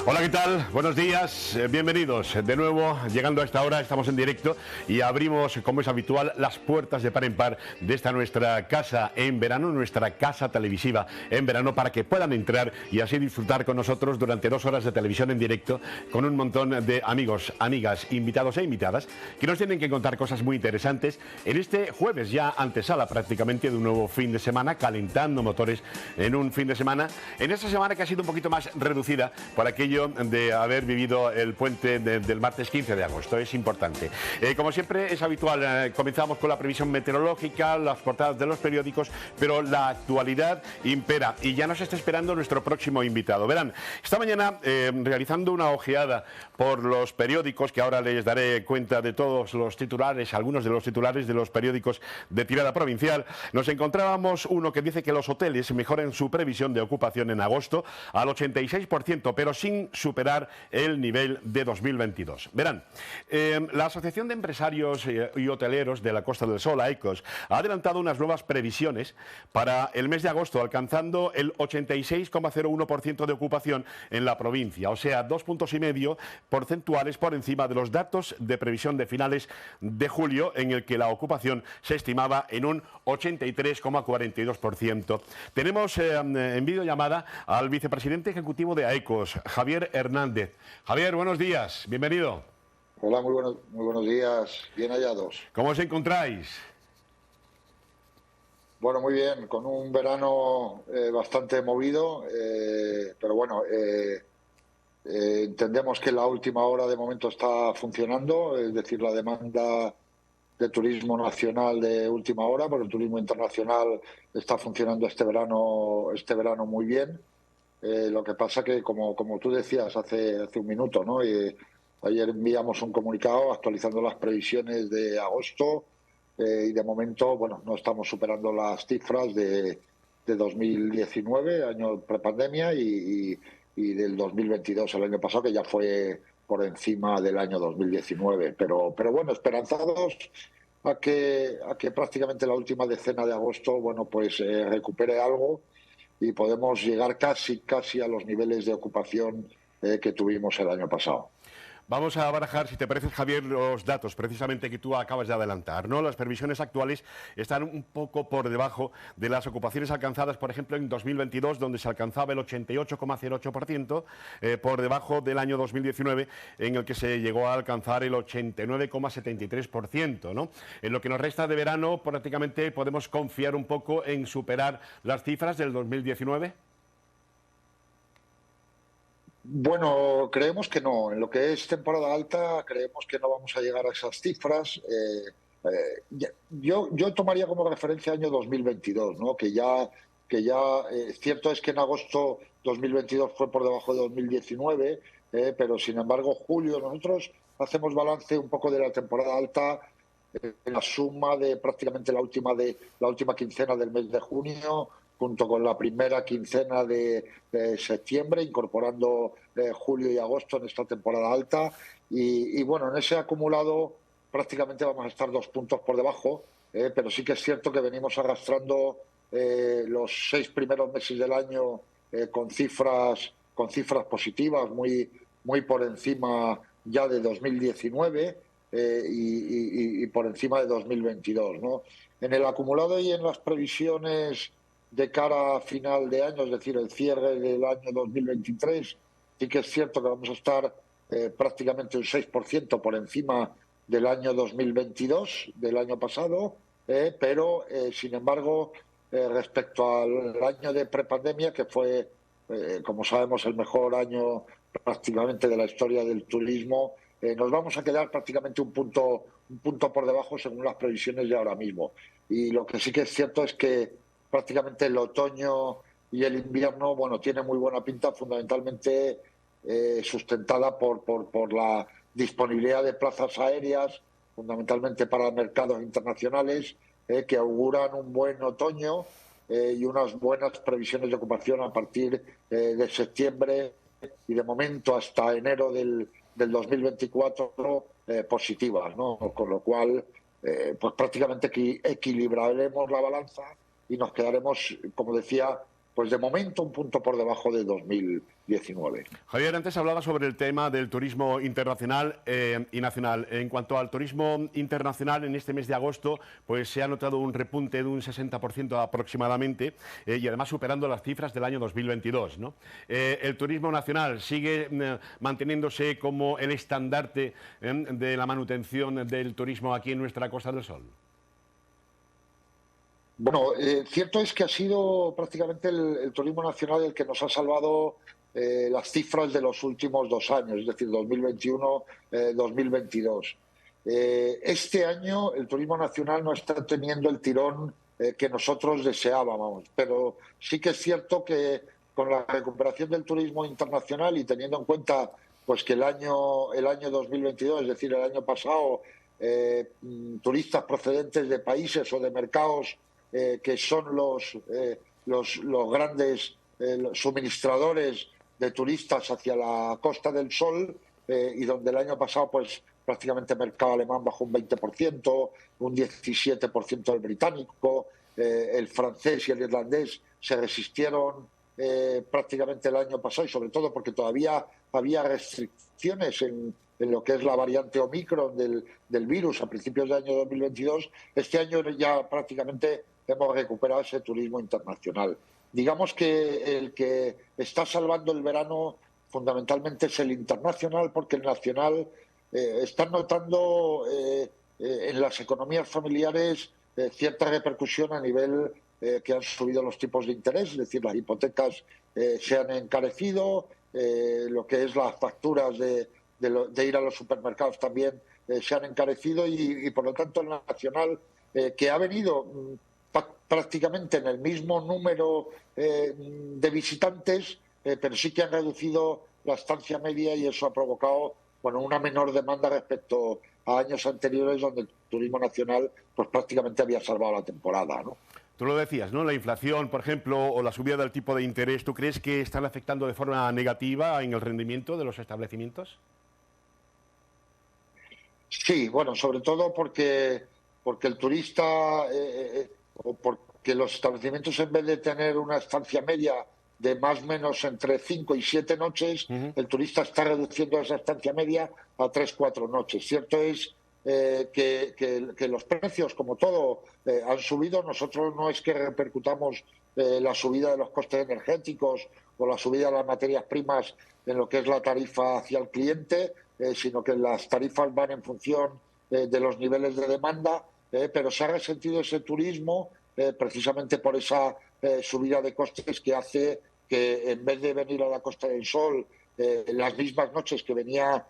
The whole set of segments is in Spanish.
Hola, ¿qué tal? Buenos días, bienvenidos de nuevo. Llegando a esta hora, estamos en directo y abrimos, como es habitual, las puertas de par en par de esta nuestra casa en verano, nuestra casa televisiva en verano, para que puedan entrar y así disfrutar con nosotros durante 2 horas de televisión en directo con un montón de amigos, amigas, invitados e invitadas que nos tienen que contar cosas muy interesantes en este jueves, ya antesala prácticamente de un nuevo fin de semana, calentando motores en un fin de semana, en esta semana que ha sido un poquito más reducida por aquello de haber vivido el puente del martes 15 de agosto. Es importante. Como siempre es habitual, comenzamos con la previsión meteorológica, las portadas de los periódicos, pero la actualidad impera y ya nos está esperando nuestro próximo invitado. Verán, esta mañana realizando una ojeada por los periódicos, que ahora les daré cuenta de todos los titulares, algunos de los titulares de los periódicos de tirada provincial, nos encontrábamos uno que dice que los hoteles mejoran su previsión de ocupación en agosto al 86%, pero sin superar el nivel de 2022. Verán, la Asociación de Empresarios y Hoteleros de la Costa del Sol, AECOS, ha adelantado unas nuevas previsiones para el mes de agosto, alcanzando el 86,01% de ocupación en la provincia, o sea, 2,5 puntos porcentuales por encima de los datos de previsión de finales de julio, en el que la ocupación se estimaba en un 83,42%. Tenemos en videollamada al vicepresidente ejecutivo de AECOS, Javier Hernández. Javier, buenos días, bienvenido. Hola, muy buenos días, bien hallados. ¿Cómo os encontráis? Bueno, muy bien, con un verano bastante movido, pero bueno, entendemos que la última hora de momento está funcionando, es decir, la demanda de turismo nacional de última hora, pero el turismo internacional está funcionando este verano muy bien. Lo que pasa que, como tú decías hace un minuto, ¿no? Ayer enviamos un comunicado actualizando las previsiones de agosto y de momento, bueno, no estamos superando las cifras de 2019, año prepandemia, y del 2022, el año pasado, que ya fue por encima del año 2019. Pero bueno, esperanzados a que prácticamente la última decena de agosto, bueno, pues recupere algo y podemos llegar casi a los niveles de ocupación que tuvimos el año pasado. Vamos a barajar, si te parece, Javier, los datos precisamente que tú acabas de adelantar, ¿no? Las previsiones actuales están un poco por debajo de las ocupaciones alcanzadas, por ejemplo, en 2022, donde se alcanzaba el 88,08%, por debajo del año 2019, en el que se llegó a alcanzar el 89,73%, ¿no? En lo que nos resta de verano, prácticamente podemos confiar un poco en superar las cifras del 2019. Bueno, creemos que no. En lo que es temporada alta, creemos que no vamos a llegar a esas cifras. Yo tomaría como referencia año 2022, ¿no? Cierto es que en agosto 2022 fue por debajo de 2019, pero sin embargo julio nosotros hacemos balance un poco de la temporada alta en la suma de prácticamente la última quincena del mes de junio, junto con la primera quincena de septiembre, incorporando julio y agosto en esta temporada alta. Y bueno, en ese acumulado prácticamente vamos a estar 2 puntos por debajo, pero sí que es cierto que venimos arrastrando los 6 primeros meses del año con cifras positivas, muy por encima ya de 2019 y por encima de 2022, ¿no? En el acumulado y en las previsiones de cara a final de año, es decir, el cierre del año 2023, sí que es cierto que vamos a estar prácticamente un 6% por encima del año 2022, del año pasado, pero sin embargo, respecto al año de prepandemia, que fue, como sabemos, el mejor año prácticamente de la historia del turismo, nos vamos a quedar prácticamente un punto por debajo según las previsiones de ahora mismo. Y lo que sí que es cierto es que prácticamente el otoño y el invierno, bueno, tiene muy buena pinta, fundamentalmente sustentada por la disponibilidad de plazas aéreas, fundamentalmente para mercados internacionales, que auguran un buen otoño y unas buenas previsiones de ocupación a partir de septiembre y de momento hasta enero del 2024 positivas, ¿no? Con lo cual, pues prácticamente equilibraremos la balanza y nos quedaremos, como decía, pues de momento un punto por debajo de 2019. Javier, antes hablaba sobre el tema del turismo internacional y nacional. En cuanto al turismo internacional, en este mes de agosto pues se ha notado un repunte de un 60% aproximadamente y además superando las cifras del año 2022, ¿no? El turismo nacional sigue manteniéndose como el estandarte de la manutención del turismo aquí en nuestra Costa del Sol. Bueno, cierto es que ha sido prácticamente el turismo nacional el que nos ha salvado las cifras de los últimos 2 años, es decir, 2021-2022. Este año el turismo nacional no está teniendo el tirón que nosotros deseábamos, pero sí que es cierto que con la recuperación del turismo internacional y teniendo en cuenta pues que el año 2022, es decir, el año pasado, turistas procedentes de países o de mercados que son los grandes suministradores de turistas hacia la Costa del Sol, y donde el año pasado pues prácticamente el mercado alemán bajó un 20%, un 17% el británico, el francés y el irlandés se resistieron prácticamente el año pasado, y sobre todo porque todavía había restricciones en lo que es la variante Omicron del virus a principios del año 2022. Este año ya prácticamente hemos recuperado ese turismo internacional. Digamos que el que está salvando el verano fundamentalmente es el internacional, porque el nacional están notando en las economías familiares cierta repercusión a nivel que han subido los tipos de interés, es decir, las hipotecas se han encarecido, lo que es las facturas de ir a los supermercados también se han encarecido, y por lo tanto el nacional, que ha venido prácticamente en el mismo número de visitantes, pero sí que han reducido la estancia media, y eso ha provocado una menor demanda respecto a años anteriores, donde el turismo nacional pues prácticamente había salvado la temporada, ¿no? Tú lo decías, ¿no? La inflación, por ejemplo, o la subida del tipo de interés, ¿tú crees que están afectando de forma negativa en el rendimiento de los establecimientos? Sí, bueno, sobre todo porque el turista o porque los establecimientos, en vez de tener una estancia media de más o menos entre 5 y 7 noches, el turista está reduciendo esa estancia media a 3 o 4 noches. Cierto es que los precios, como todo, han subido. Nosotros no es que repercutamos la subida de los costes energéticos o la subida de las materias primas en lo que es la tarifa hacia el cliente, sino que las tarifas van en función de los niveles de demanda, pero se ha resentido ese turismo precisamente por esa subida de costes que hace que, en vez de venir a la Costa del Sol las mismas noches que venía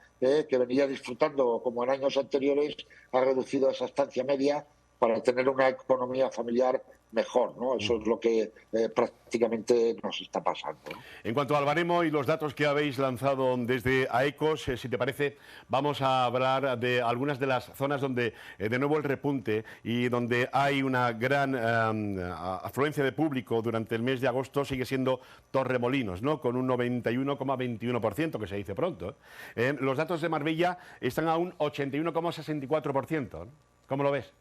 disfrutando como en años anteriores, ha reducido esa estancia media para tener una economía familiar mejor, ¿no? Eso es lo que prácticamente nos está pasando, ¿no? En cuanto al baremo y los datos que habéis lanzado desde AECOS, si te parece, vamos a hablar de algunas de las zonas donde de nuevo el repunte y donde hay una gran afluencia de público durante el mes de agosto sigue siendo Torremolinos, ¿no? Con un 91,21%, que se dice pronto. Los datos de Marbella están a un 81,64%, ¿no? ¿Cómo lo ves?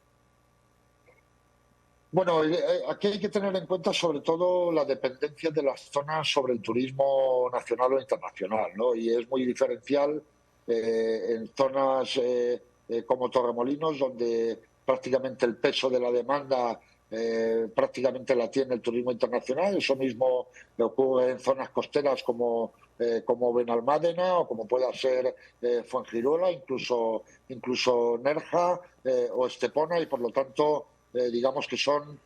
Bueno, aquí hay que tener en cuenta sobre todo la dependencia de las zonas sobre el turismo nacional o internacional, ¿no? Y es muy diferencial en zonas como Torremolinos, donde prácticamente el peso de la demanda prácticamente la tiene el turismo internacional. Eso mismo ocurre en zonas costeras como Benalmádena, o como pueda ser Fuengirola, incluso Nerja o Estepona, y por lo tanto digamos que son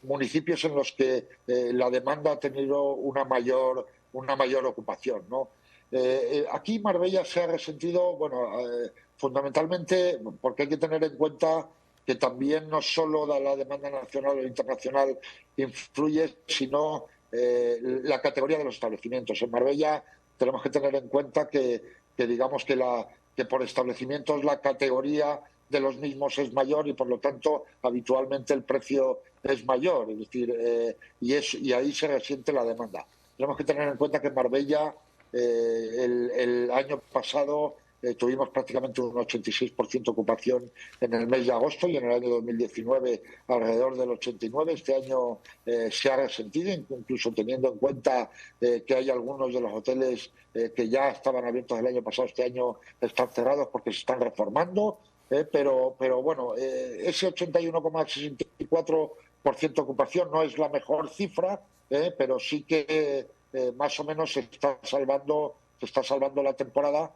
municipios en los que la demanda ha tenido una mayor ocupación, ¿no? Aquí Marbella se ha resentido, fundamentalmente porque hay que tener en cuenta que también no solo la demanda nacional o internacional influye, sino la categoría de los establecimientos. En Marbella tenemos que tener en cuenta que digamos que por establecimientos la categoría de los mismos es mayor, y por lo tanto habitualmente el precio es mayor, es decir, y ahí se resiente la demanda. Tenemos que tener en cuenta que en Marbella el año pasado tuvimos prácticamente un 86% de ocupación en el mes de agosto y en el año 2019 alrededor del 89%. Este año se ha resentido, incluso teniendo en cuenta que hay algunos de los hoteles que ya estaban abiertos el año pasado, este año están cerrados porque se están reformando. Pero bueno, ese 81,64% de ocupación no es la mejor cifra, pero sí que más o menos se está salvando la temporada,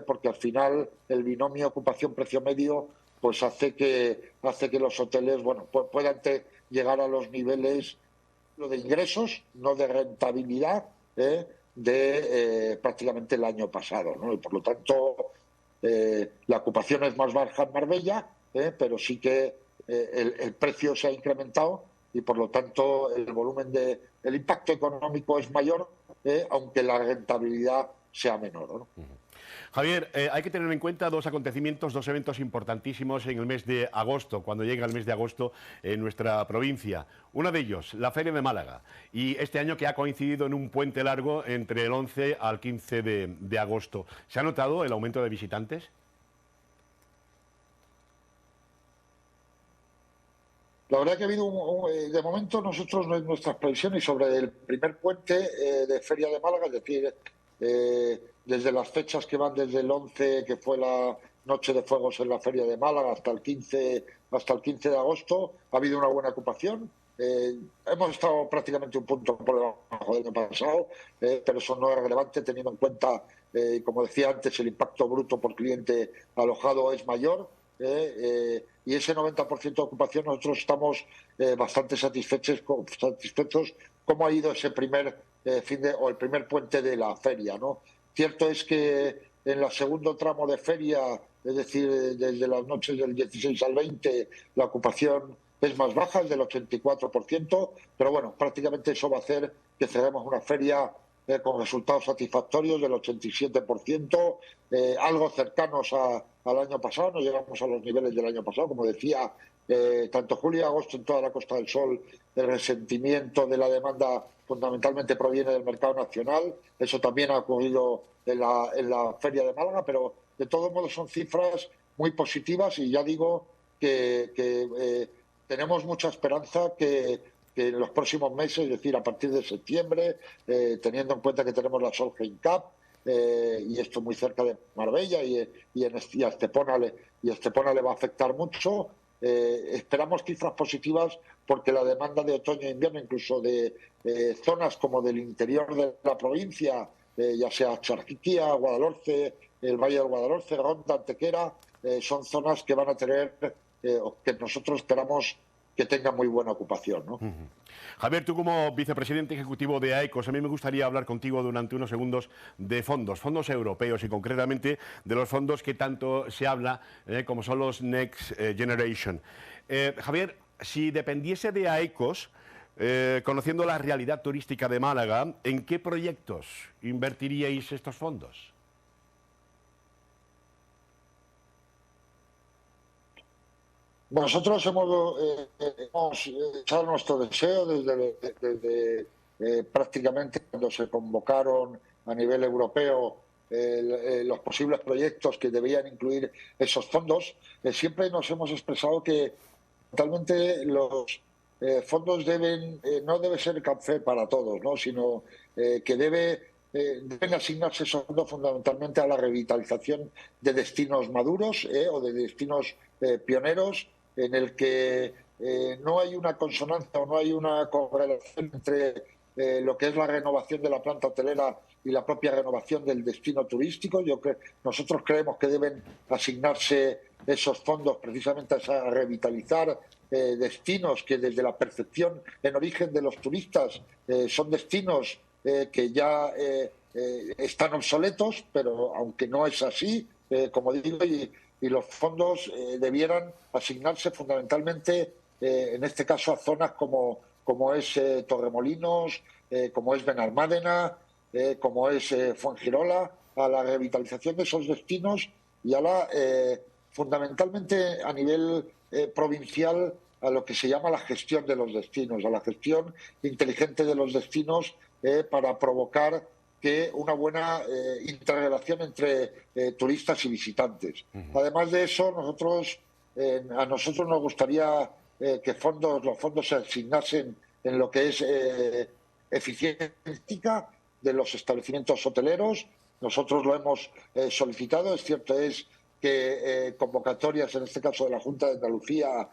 porque al final el binomio ocupación-precio medio pues hace que los hoteles puedan llegar a los niveles de ingresos, no de rentabilidad, de prácticamente el año pasado, ¿no? Y por lo tanto la ocupación es más baja en Marbella, pero sí que el precio se ha incrementado y por lo tanto el impacto económico es mayor, aunque la rentabilidad sea menor, ¿no? Javier, hay que tener en cuenta dos acontecimientos, dos eventos importantísimos en el mes de agosto, cuando llega el mes de agosto en nuestra provincia. Uno de ellos, la Feria de Málaga, y este año que ha coincidido en un puente largo entre el 11 al 15 de agosto. ¿Se ha notado el aumento de visitantes? La verdad que ha habido, de momento, nosotros nuestras previsiones sobre el primer puente de Feria de Málaga, es decir, desde las fechas que van desde el 11, que fue la Noche de Fuegos en la Feria de Málaga, hasta el 15 de agosto, ha habido una buena ocupación. Hemos estado prácticamente un punto por debajo del año pasado, pero eso no es relevante teniendo en cuenta, como decía antes, el impacto bruto por cliente alojado es mayor. Y ese 90% de ocupación nosotros estamos bastante satisfechos cómo ha ido ese primer o el primer puente de la feria, ¿no? Cierto es que en el segundo tramo de feria, es decir, desde las noches del 16 al 20, la ocupación es más baja, es del 84%, pero bueno, prácticamente eso va a hacer que cerremos una feria con resultados satisfactorios del 87%, algo cercanos al año pasado, no llegamos a los niveles del año pasado, como decía, tanto julio y agosto en toda la Costa del Sol, el resentimiento de la demanda fundamentalmente proviene del mercado nacional, eso también ha ocurrido en la Feria de Málaga, pero de todos modos son cifras muy positivas y ya digo que tenemos mucha esperanza que en los próximos meses, es decir, a partir de septiembre, teniendo en cuenta que tenemos la Solheim Cup, y esto muy cerca de Marbella y a Estepona le va a afectar mucho. Esperamos cifras positivas porque la demanda de otoño e invierno, incluso de zonas como del interior de la provincia, ya sea Charquiquía, Guadalhorce, el Valle del Guadalhorce, Ronda, Antequera, son zonas que van a tener, que nosotros esperamos que tenga muy buena ocupación, ¿no? Javier, tú como vicepresidente ejecutivo de AECOS, a mí me gustaría hablar contigo durante unos segundos de fondos europeos y concretamente de los fondos que tanto se habla, como son los Next Generation. Javier, si dependiese de AECOS, conociendo la realidad turística de Málaga, ¿en qué proyectos invertiríais estos fondos? Nosotros hemos echado nuestro deseo desde prácticamente cuando se convocaron a nivel europeo los posibles proyectos que debían incluir esos fondos. Siempre nos hemos expresado que totalmente los fondos no debe ser café para todos, ¿no? Sino que deben asignarse esos fondos fundamentalmente a la revitalización de destinos maduros o de destinos pioneros, en el que no hay una consonancia o no hay una correlación entre lo que es la renovación de la planta hotelera y la propia renovación del destino turístico. Nosotros creemos que deben asignarse esos fondos precisamente a revitalizar destinos que desde la percepción en origen de los turistas son destinos que ya están obsoletos, pero aunque no es así, como digo, y los fondos debieran asignarse fundamentalmente, en este caso, a zonas como es Torremolinos, como es Benalmádena, como es Fuengirola, a la revitalización de esos destinos y fundamentalmente a nivel provincial, a lo que se llama la gestión de los destinos, a la gestión inteligente de los destinos para provocar que una buena interrelación entre turistas y visitantes. Además de eso, a nosotros nos gustaría que los fondos se asignasen en lo que es eficiencia de los establecimientos hoteleros. Nosotros lo hemos solicitado. Es cierto es que convocatorias, en este caso de la Junta de Andalucía,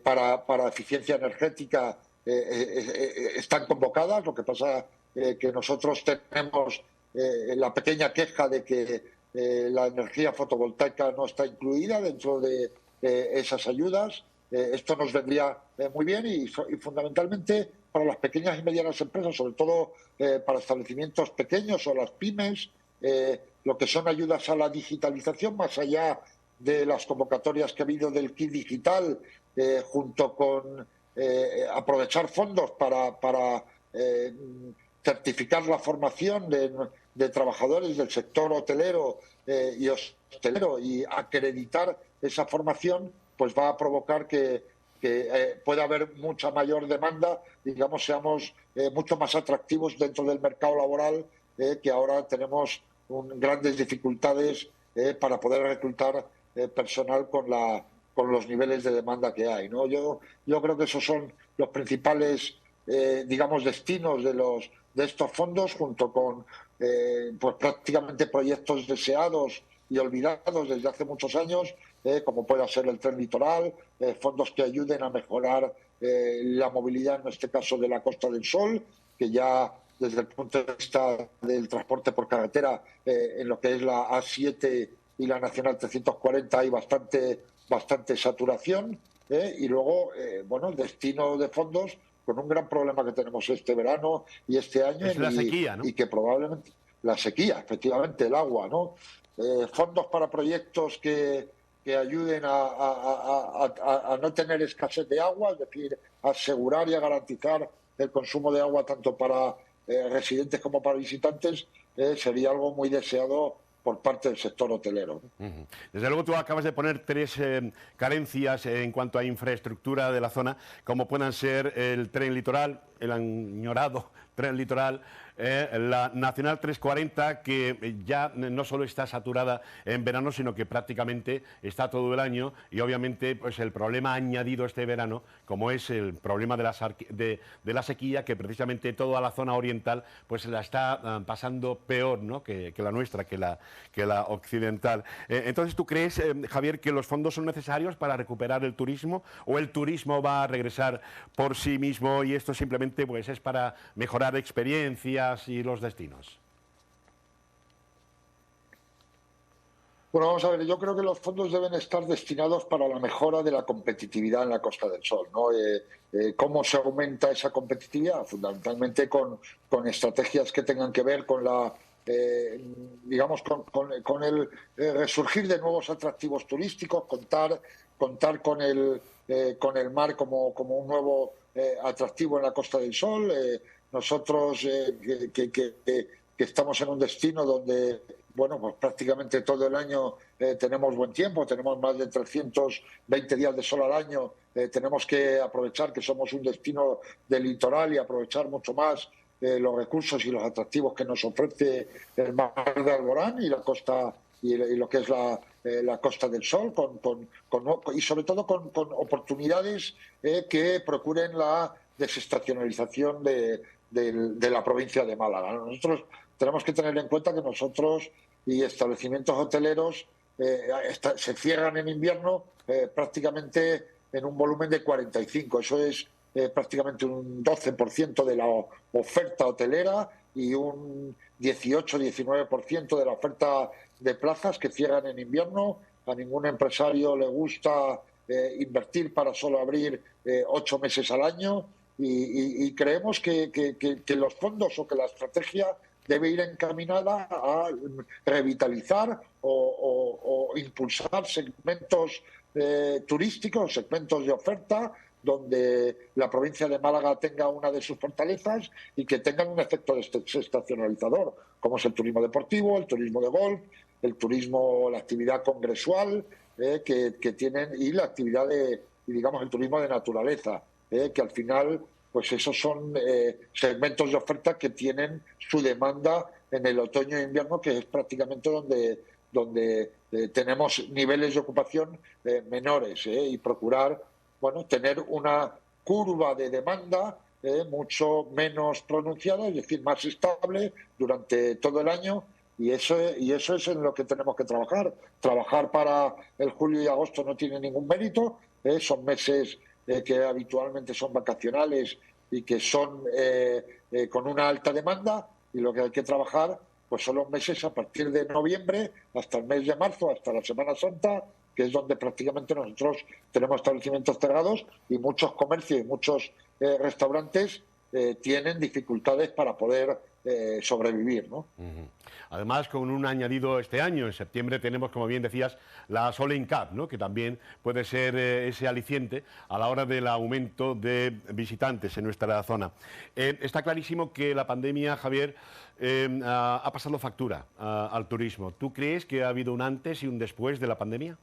para eficiencia energética están convocadas. Lo que pasa que nosotros tenemos la pequeña queja de que la energía fotovoltaica no está incluida dentro de esas ayudas. Esto nos vendría muy bien y fundamentalmente para las pequeñas y medianas empresas, sobre todo para establecimientos pequeños o las pymes, lo que son ayudas a la digitalización, más allá de las convocatorias que ha habido del kit digital, junto con aprovechar fondos para certificar la formación de trabajadores del sector hotelero y acreditar esa formación, pues va a provocar que pueda haber mucha mayor demanda, digamos, seamos mucho más atractivos dentro del mercado laboral, que ahora tenemos grandes dificultades para poder reclutar personal con los niveles de demanda que hay, ¿no? Yo creo que esos son los principales, digamos, destinos de estos fondos, junto con pues prácticamente proyectos deseados y olvidados desde hace muchos años, como pueda ser el tren litoral, fondos que ayuden a mejorar la movilidad, en este caso de la Costa del Sol, que ya desde el punto de vista del transporte por carretera, en lo que es la A7 y la Nacional 340 hay bastante saturación, y luego, bueno, el destino de fondos con un gran problema que tenemos este verano y este año. Es la sequía, ¿no? Y que probablemente la sequía, efectivamente, el agua, ¿no? Fondos para proyectos que ayuden a no tener escasez de agua, es decir, asegurar y a garantizar el consumo de agua tanto para residentes como para visitantes, sería algo muy deseado por parte del sector hotelero. Desde luego tú acabas de poner tres carencias en cuanto a infraestructura de la zona, como puedan ser el tren litoral, el añorado tren litoral, la Nacional 340, que ya no solo está saturada en verano, sino que prácticamente está todo el año, y obviamente pues el problema añadido este verano, como es el problema de la sequía, que precisamente toda la zona oriental pues la está pasando peor, ¿no?, que la nuestra, que la occidental. Entonces, ¿tú crees, Javier, que los fondos son necesarios para recuperar el turismo, o el turismo va a regresar por sí mismo y esto simplemente pues es para mejorar experiencias y los destinos? Bueno, vamos a ver, yo creo que los fondos deben estar destinados para la mejora de la competitividad en la Costa del Sol, ¿no? ¿Cómo se aumenta esa competitividad? Fundamentalmente con estrategias que tengan que ver con digamos, con el resurgir de nuevos atractivos turísticos, contar con el mar como un nuevo atractivo en la Costa del Sol. Nosotros que estamos en un destino donde, bueno, pues prácticamente todo el año tenemos buen tiempo, tenemos más de 320 días de sol al año, tenemos que aprovechar que somos un destino de litoral y aprovechar mucho más los recursos y los atractivos que nos ofrece el mar de Alborán y la costa y lo que es la Costa del Sol, y sobre todo con oportunidades que procuren la desestacionalización de la provincia de Málaga. Nosotros tenemos que tener en cuenta que nosotros y establecimientos hoteleros se cierran en invierno prácticamente en un volumen de 45. Eso es prácticamente un 12% de la oferta hotelera y un 18-19% de la oferta de plazas que cierran en invierno. A ningún empresario le gusta invertir para solo abrir 8 meses al año, y creemos que los fondos o que la estrategia debe ir encaminada a revitalizar o impulsar segmentos turísticos, segmentos de oferta, donde la provincia de Málaga tenga una de sus fortalezas y que tengan un efecto desestacionalizador, como es el turismo deportivo, el turismo de golf, la actividad congresual que tienen, y la actividad digamos, el turismo de naturaleza, que al final pues esos son segmentos de oferta que tienen su demanda en el otoño e invierno, que es prácticamente donde tenemos niveles de ocupación menores, y procurar, bueno, tener una curva de demanda mucho menos pronunciada, es decir, más estable durante todo el año. Y eso es en lo que tenemos que trabajar. Trabajar para el julio y agosto no tiene ningún mérito. Son meses que habitualmente son vacacionales y que son con una alta demanda. Y lo que hay que trabajar pues son los meses a partir de noviembre hasta el mes de marzo, hasta la Semana Santa, que es donde prácticamente nosotros tenemos establecimientos cerrados y muchos comercios y muchos restaurantes tienen dificultades para poder sobrevivir, ¿no? Además, con un añadido este año, en septiembre tenemos, como bien decías, la Soleil Cup, ¿no? Que también puede ser ese aliciente a la hora del aumento de visitantes en nuestra zona. Está clarísimo que la pandemia, Javier, ha pasado factura al turismo. ¿Tú crees que ha habido un antes y un después de la pandemia?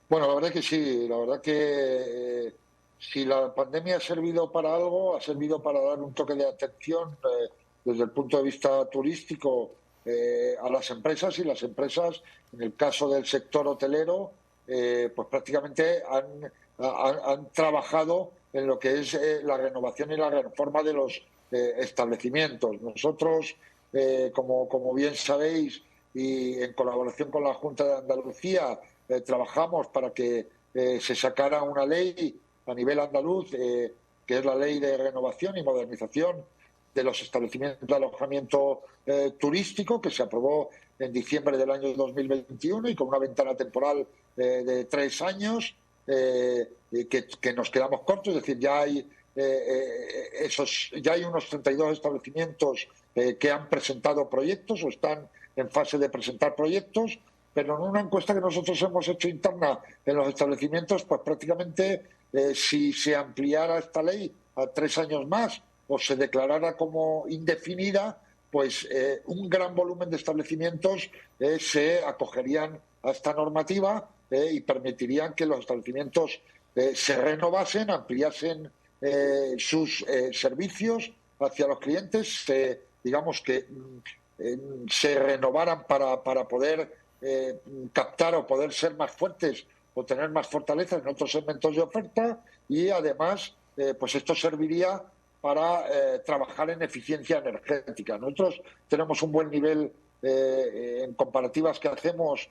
Bueno, la verdad que sí, la verdad que si la pandemia ha servido para algo, ha servido para dar un toque de atención desde el punto de vista turístico a las empresas, y las empresas, en el caso del sector hotelero, pues prácticamente han trabajado en lo que es la renovación y la reforma de los establecimientos. Nosotros, como bien sabéis, y en colaboración con la Junta de Andalucía, trabajamos para que se sacara una ley a nivel andaluz, que es la Ley de Renovación y Modernización de los Establecimientos de Alojamiento Turístico, que se aprobó en diciembre del año 2021 y con una ventana temporal de 3 años, que nos quedamos cortos. Es decir, ya hay unos 32 establecimientos que han presentado proyectos o están en fase de presentar proyectos, pero en una encuesta que nosotros hemos hecho interna en los establecimientos, pues prácticamente si se ampliara esta ley a 3 años más o se declarara como indefinida, pues un gran volumen de establecimientos se acogerían a esta normativa y permitirían que los establecimientos se renovasen, ampliasen sus servicios hacia los clientes, digamos que se renovaran para poder captar o poder ser más fuertes o tener más fortaleza en otros segmentos de oferta. Y además pues esto serviría para trabajar en eficiencia energética. Nosotros tenemos un buen nivel en comparativas que hacemos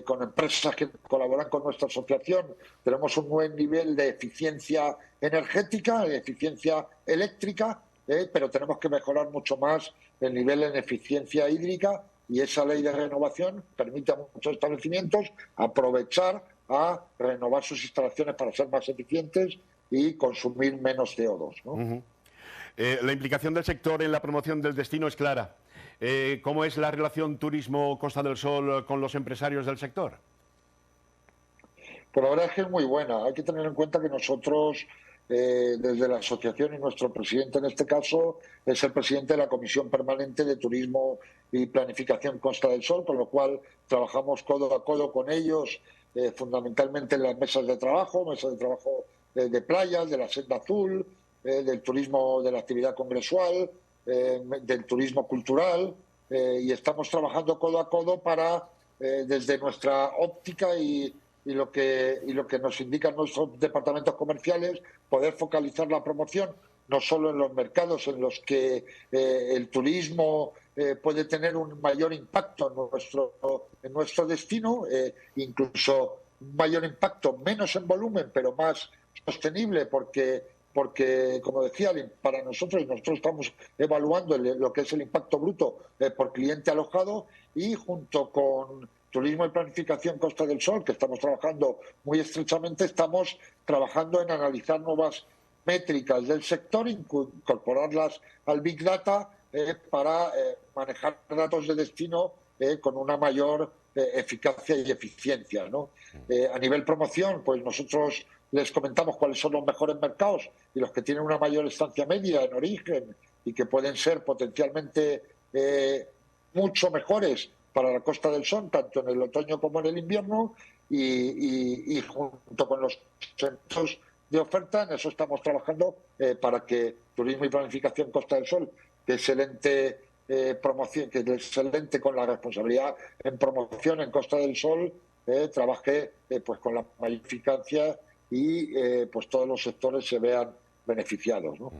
con empresas que colaboran con nuestra asociación. Tenemos un buen nivel de eficiencia energética, de eficiencia eléctrica, pero tenemos que mejorar mucho más el nivel en eficiencia hídrica, y esa ley de renovación permite a muchos establecimientos aprovechar a renovar sus instalaciones para ser más eficientes y consumir menos CO2, ¿no? La implicación del sector en la promoción del destino es clara. ¿Cómo es la relación turismo-Costa del Sol con los empresarios del sector? Pues la verdad es que es muy buena. Hay que tener en cuenta que nosotros, desde la asociación, y nuestro presidente en este caso es el presidente de la Comisión Permanente de Turismo y Planificación Costa del Sol, con lo cual trabajamos codo a codo con ellos, fundamentalmente en las mesas de trabajo de playas, de la Senda Azul, del turismo, de la actividad congresual, del turismo cultural, y estamos trabajando codo a codo para, desde nuestra óptica y lo que nos indican nuestros departamentos comerciales, poder focalizar la promoción no solo en los mercados en los que el turismo puede tener un mayor impacto en nuestro destino, incluso un mayor impacto, menos en volumen, pero más sostenible, porque como decía, para nosotros estamos evaluando lo que es el impacto bruto por cliente alojado, y junto con Turismo y Planificación Costa del Sol, que estamos trabajando muy estrechamente, estamos trabajando en analizar nuevas métricas del sector, incorporarlas al Big Data para manejar datos de destino con una mayor eficacia y eficiencia, ¿no? A nivel promoción, pues nosotros les comentamos cuáles son los mejores mercados y los que tienen una mayor estancia media en origen y que pueden ser potencialmente mucho mejores para la Costa del Sol, tanto en el otoño como en el invierno, y junto con los centros de oferta. En eso estamos trabajando para que Turismo y Planificación Costa del Sol, que es el ente promoción, que es el ente con la responsabilidad en promoción en Costa del Sol, trabaje pues con la mayor eficacia y pues todos los sectores se vean beneficiados, ¿no?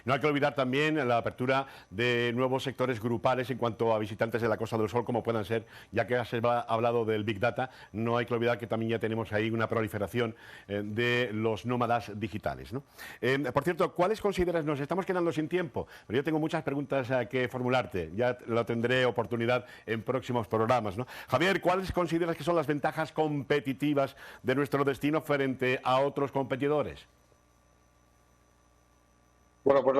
No hay que olvidar también la apertura de nuevos sectores grupales en cuanto a visitantes de la Costa del Sol, como puedan ser, ya que se ha hablado del Big Data, no hay que olvidar que también ya tenemos ahí una proliferación de los nómadas digitales, ¿no? Por cierto, ¿cuáles consideras? Nos estamos quedando sin tiempo, pero yo tengo muchas preguntas que formularte, ya lo tendré oportunidad en próximos programas, ¿no? Javier, ¿cuáles consideras que son las ventajas competitivas de nuestro destino frente a otros competidores? Bueno, pues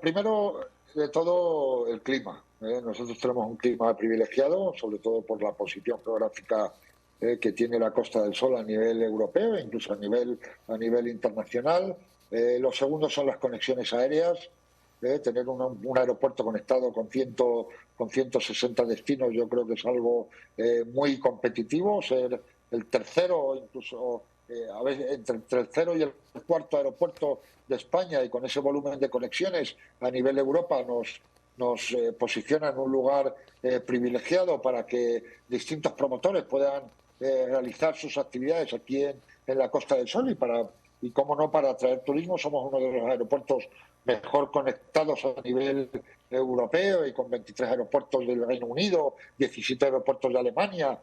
primero de todo el clima. Nosotros tenemos un clima privilegiado, sobre todo por la posición geográfica que tiene la Costa del Sol a nivel europeo e incluso a nivel internacional. Los segundos son las conexiones aéreas. Tener un aeropuerto conectado con 160 destinos, yo creo que es algo muy competitivo. Ser el tercero o incluso a veces entre el tercero y el cuarto aeropuerto de España, y con ese volumen de conexiones a nivel Europa nos posiciona en un lugar privilegiado para que distintos promotores puedan realizar sus actividades aquí en la Costa del Sol y cómo no, para atraer turismo. Somos uno de los aeropuertos mejor conectados a nivel europeo, y con 23 aeropuertos del Reino Unido, 17 aeropuertos de Alemania.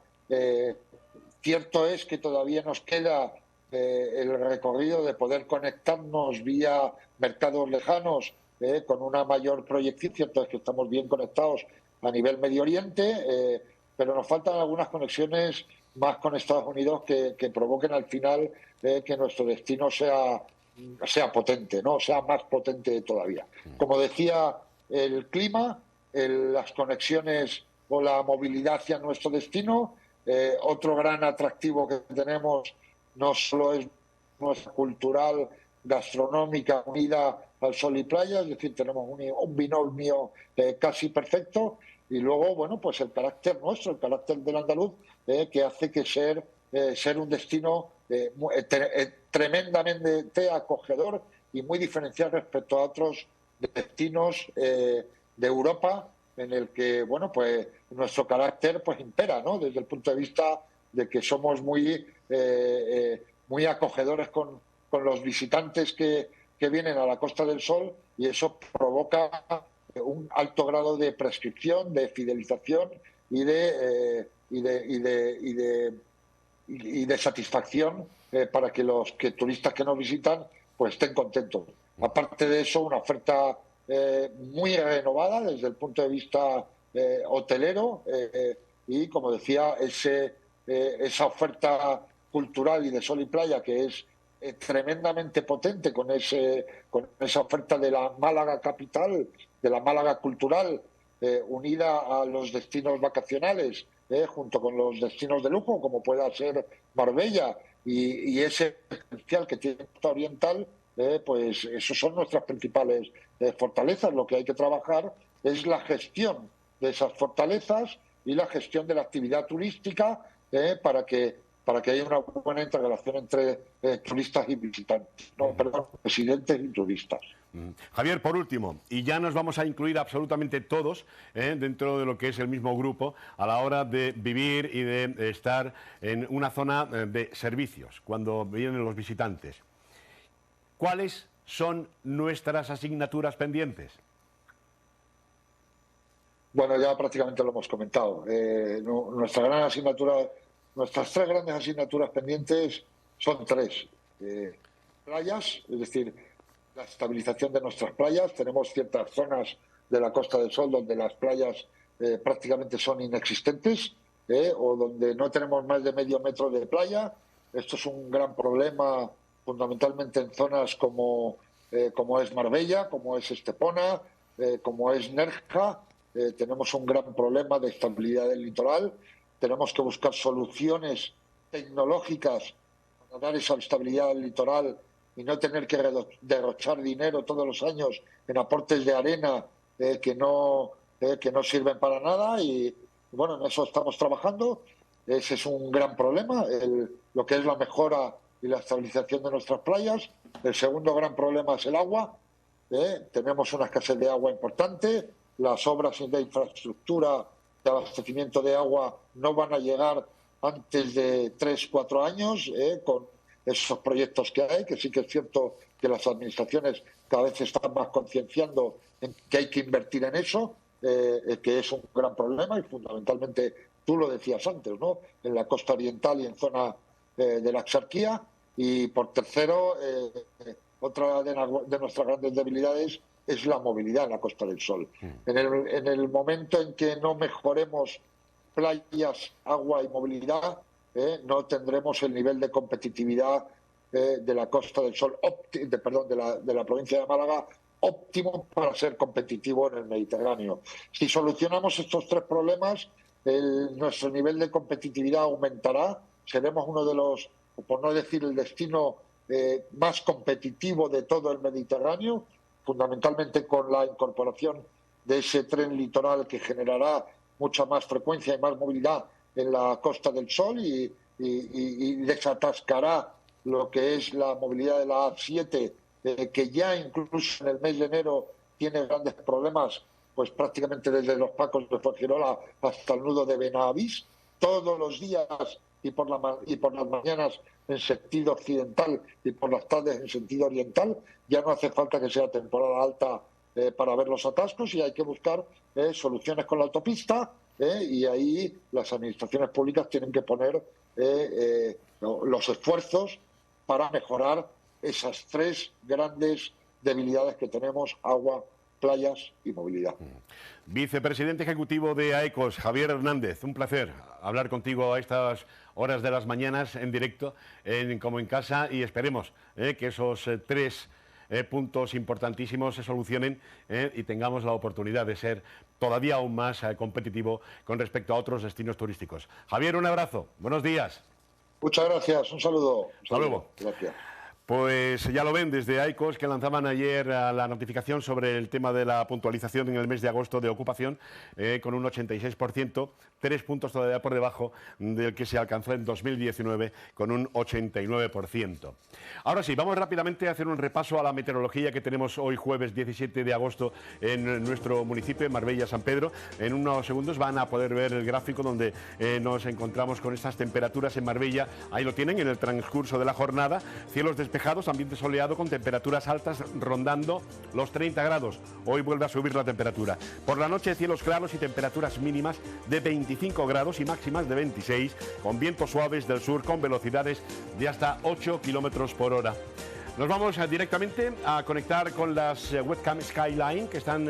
Cierto es que todavía nos queda el recorrido de poder conectarnos vía mercados lejanos con una mayor proyección. Cierto es que estamos bien conectados a nivel Medio Oriente, pero nos faltan algunas conexiones más con Estados Unidos que provoquen al final que nuestro destino sea potente, ¿no? Sea más potente todavía. Como decía, el clima, las conexiones o la movilidad hacia nuestro destino. Otro gran atractivo que tenemos no solo es nuestra cultural, gastronómica, unida al sol y playa, es decir, tenemos un binomio casi perfecto, y luego, bueno, pues el carácter nuestro, el carácter del andaluz, que hace que ser un destino tremendamente acogedor y muy diferencial respecto a otros destinos de Europa, en el que, bueno, pues nuestro carácter pues impera, ¿no? Desde el punto de vista de que somos muy acogedores con los visitantes que vienen a la Costa del Sol, y eso provoca un alto grado de prescripción, de fidelización y de satisfacción para que los turistas que nos visitan pues estén contentos. Aparte de eso, una oferta muy renovada desde el punto de vista hotelero, y, como decía, esa oferta cultural y de sol y playa que es tremendamente potente, con esa oferta de la Málaga capital, de la Málaga cultural, unida a los destinos vacacionales, junto con los destinos de lujo, como pueda ser Marbella, y ese potencial que tiene Costa Oriental. Pues esos son nuestras principales fortalezas. Lo que hay que trabajar es la gestión de esas fortalezas y la gestión de la actividad turística para que haya una buena interrelación entre turistas y visitantes, no, perdón, residentes y turistas. Javier, por último, y ya nos vamos a incluir absolutamente todos dentro de lo que es el mismo grupo a la hora de vivir y de estar en una zona de servicios cuando vienen los visitantes. ¿Cuáles son nuestras asignaturas pendientes? Bueno, ya prácticamente lo hemos comentado. Nuestras tres grandes asignaturas pendientes son tres. Playas, es decir, la estabilización de nuestras playas. Tenemos ciertas zonas de la Costa del Sol donde las playas prácticamente son inexistentes, o donde no tenemos más de medio metro de playa. Esto es un gran problema fundamentalmente en zonas como es Marbella, como es Estepona, como es Nerja. Tenemos un gran problema de estabilidad del litoral. Tenemos que buscar soluciones tecnológicas para dar esa estabilidad del litoral y no tener que derrochar dinero todos los años en aportes de arena que no sirven para nada. Y bueno, en eso estamos trabajando. Ese es un gran problema, lo que es la mejora y la estabilización de nuestras playas. El segundo gran problema es el agua. Tenemos una escasez de agua importante. Las obras de infraestructura de abastecimiento de agua no van a llegar antes de 3-4 años, con esos proyectos que hay, que sí que es cierto que las administraciones cada vez están más concienciando en que hay que invertir en eso, que es un gran problema y fundamentalmente, tú lo decías antes, ¿no?, en la costa oriental y en zona de la Axarquía. Y por tercero, otra de nuestras grandes debilidades es la movilidad en la Costa del Sol. En el momento en que no mejoremos playas, agua y movilidad, no tendremos el nivel de competitividad de la Costa del Sol, de la provincia de Málaga, óptimo para ser competitivo en el Mediterráneo. Si solucionamos estos tres problemas, nuestro nivel de competitividad aumentará, seremos uno de los, por no decir el destino más competitivo de todo el Mediterráneo, fundamentalmente con la incorporación de ese tren litoral que generará mucha más frecuencia y más movilidad en la Costa del Sol y desatascará lo que es la movilidad de la A7, que ya incluso en el mes de enero tiene grandes problemas, pues prácticamente desde los Pacos de Fuengirola hasta el nudo de Benavís, todos los días y por las mañanas en sentido occidental y por las tardes en sentido oriental. Ya no hace falta que sea temporada alta para ver los atascos, y hay que buscar soluciones con la autopista, y ahí las administraciones públicas tienen que poner los esfuerzos para mejorar esas tres grandes debilidades que tenemos: agua, playas y movilidad. Vicepresidente ejecutivo de AECOS, Javier Hernández, un placer hablar contigo a estas horas de las mañanas en directo, como en casa, y esperemos que esos tres puntos importantísimos se solucionen y tengamos la oportunidad de ser todavía aún más competitivo con respecto a otros destinos turísticos. Javier, un abrazo, buenos días. Muchas gracias, un saludo. Hasta luego. Gracias. Pues ya lo ven desde AECOS, que lanzaban ayer la notificación sobre el tema de la puntualización en el mes de agosto de ocupación, con un 86%, 3 puntos todavía por debajo del que se alcanzó en 2019, con un 89%. Ahora sí, vamos rápidamente a hacer un repaso a la meteorología que tenemos hoy jueves 17 de agosto en nuestro municipio, en Marbella, San Pedro. En unos segundos van a poder ver el gráfico donde nos encontramos con estas temperaturas en Marbella. Ahí lo tienen en el transcurso de la jornada. Cielos despejados, ambiente soleado con temperaturas altas rondando los 30 grados. Hoy vuelve a subir la temperatura. Por la noche, cielos claros y temperaturas mínimas de 25 grados y máximas de 26, con vientos suaves del sur con velocidades de hasta 8 kilómetros por hora. Nos vamos directamente a conectar con las webcam Skyline que están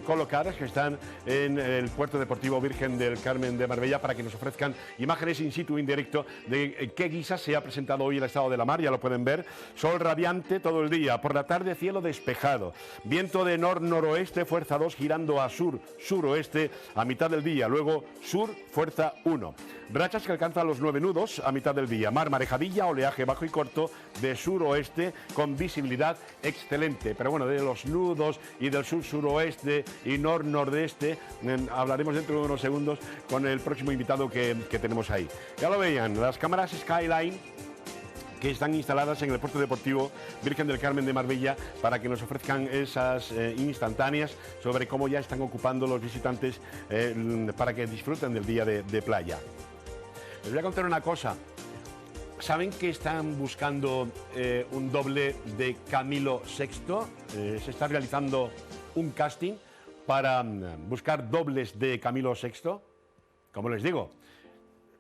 colocadas, que están en el Puerto Deportivo Virgen del Carmen de Marbella, para que nos ofrezcan imágenes in situ, en directo, de qué guisa se ha presentado hoy el estado de la mar. Ya lo pueden ver. Sol radiante todo el día. Por la tarde, cielo despejado. Viento de nor-noroeste, fuerza 2, girando a sur-suroeste a mitad del día. Luego sur, fuerza 1. Rachas que alcanzan los 9 nudos a mitad del día. Mar marejadilla, oleaje bajo y corto de suroeste con visibilidad excelente. Pero bueno, de los nudos y del sur-suroeste y nor-nordeste hablaremos dentro de unos segundos con el próximo invitado que tenemos ahí. Ya lo veían, las cámaras Skyline que están instaladas en el Puerto Deportivo Virgen del Carmen de Marbella, para que nos ofrezcan esas instantáneas sobre cómo ya están ocupando los visitantes para que disfruten del día de playa. Les voy a contar una cosa. ¿Saben que están buscando un doble de Camilo VI? Se está realizando un casting para buscar dobles de Camilo VI. Como les digo,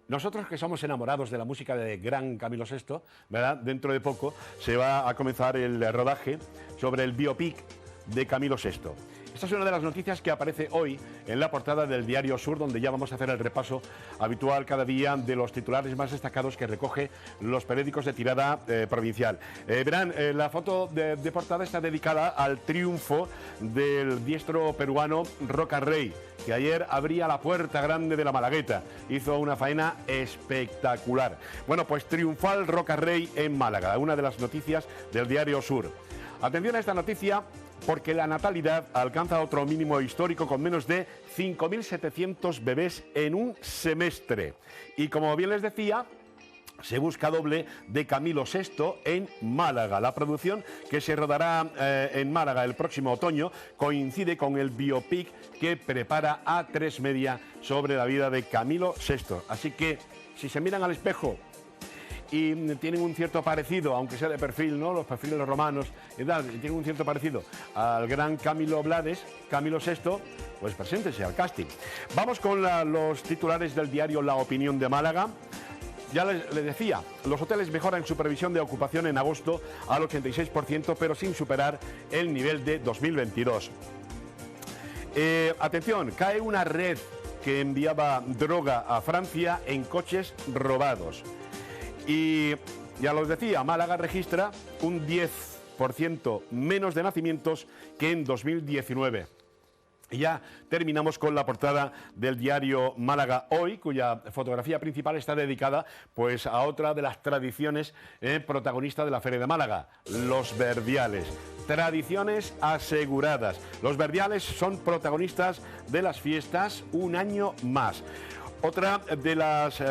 nosotros que somos enamorados de la música de gran Camilo VI, ¿verdad? Dentro de poco se va a comenzar el rodaje sobre el biopic de Camilo VI. Esta es una de las noticias que aparece hoy en la portada del Diario Sur, donde ya vamos a hacer el repaso habitual cada día de los titulares más destacados que recoge los periódicos de tirada provincial. Verán, la foto de portada está dedicada al triunfo del diestro peruano Roca Rey, que ayer abría la puerta grande de la Malagueta. Hizo una faena espectacular. Bueno, pues triunfal Roca Rey en Málaga, una de las noticias del Diario Sur. Atención a esta noticia, porque la natalidad alcanza otro mínimo histórico con menos de 5.700 bebés en un semestre. Y como bien les decía, se busca doble de Camilo VI en Málaga. La producción, que se rodará en Málaga el próximo otoño, coincide con el biopic que prepara A3 Media sobre la vida de Camilo VI. Así que, si se miran al espejo y tienen un cierto parecido, aunque sea de perfil, ¿no? Los perfiles romanos y tal, y tienen un cierto parecido al gran Camilo Blades, Camilo VI, pues preséntese al casting. Vamos con los titulares del diario La Opinión de Málaga. Ya les decía, los hoteles mejoran su previsión de ocupación en agosto al 86%, pero sin superar el nivel de 2022. Atención, cae una red que enviaba droga a Francia en coches robados. Y ya los decía, Málaga registra un 10% menos de nacimientos que en 2019. Y ya terminamos con la portada del diario Málaga Hoy, cuya fotografía principal está dedicada pues a otra de las tradiciones protagonista de la Feria de Málaga, los verdiales. Tradiciones aseguradas. Los verdiales son protagonistas de las fiestas un año más. Otra de las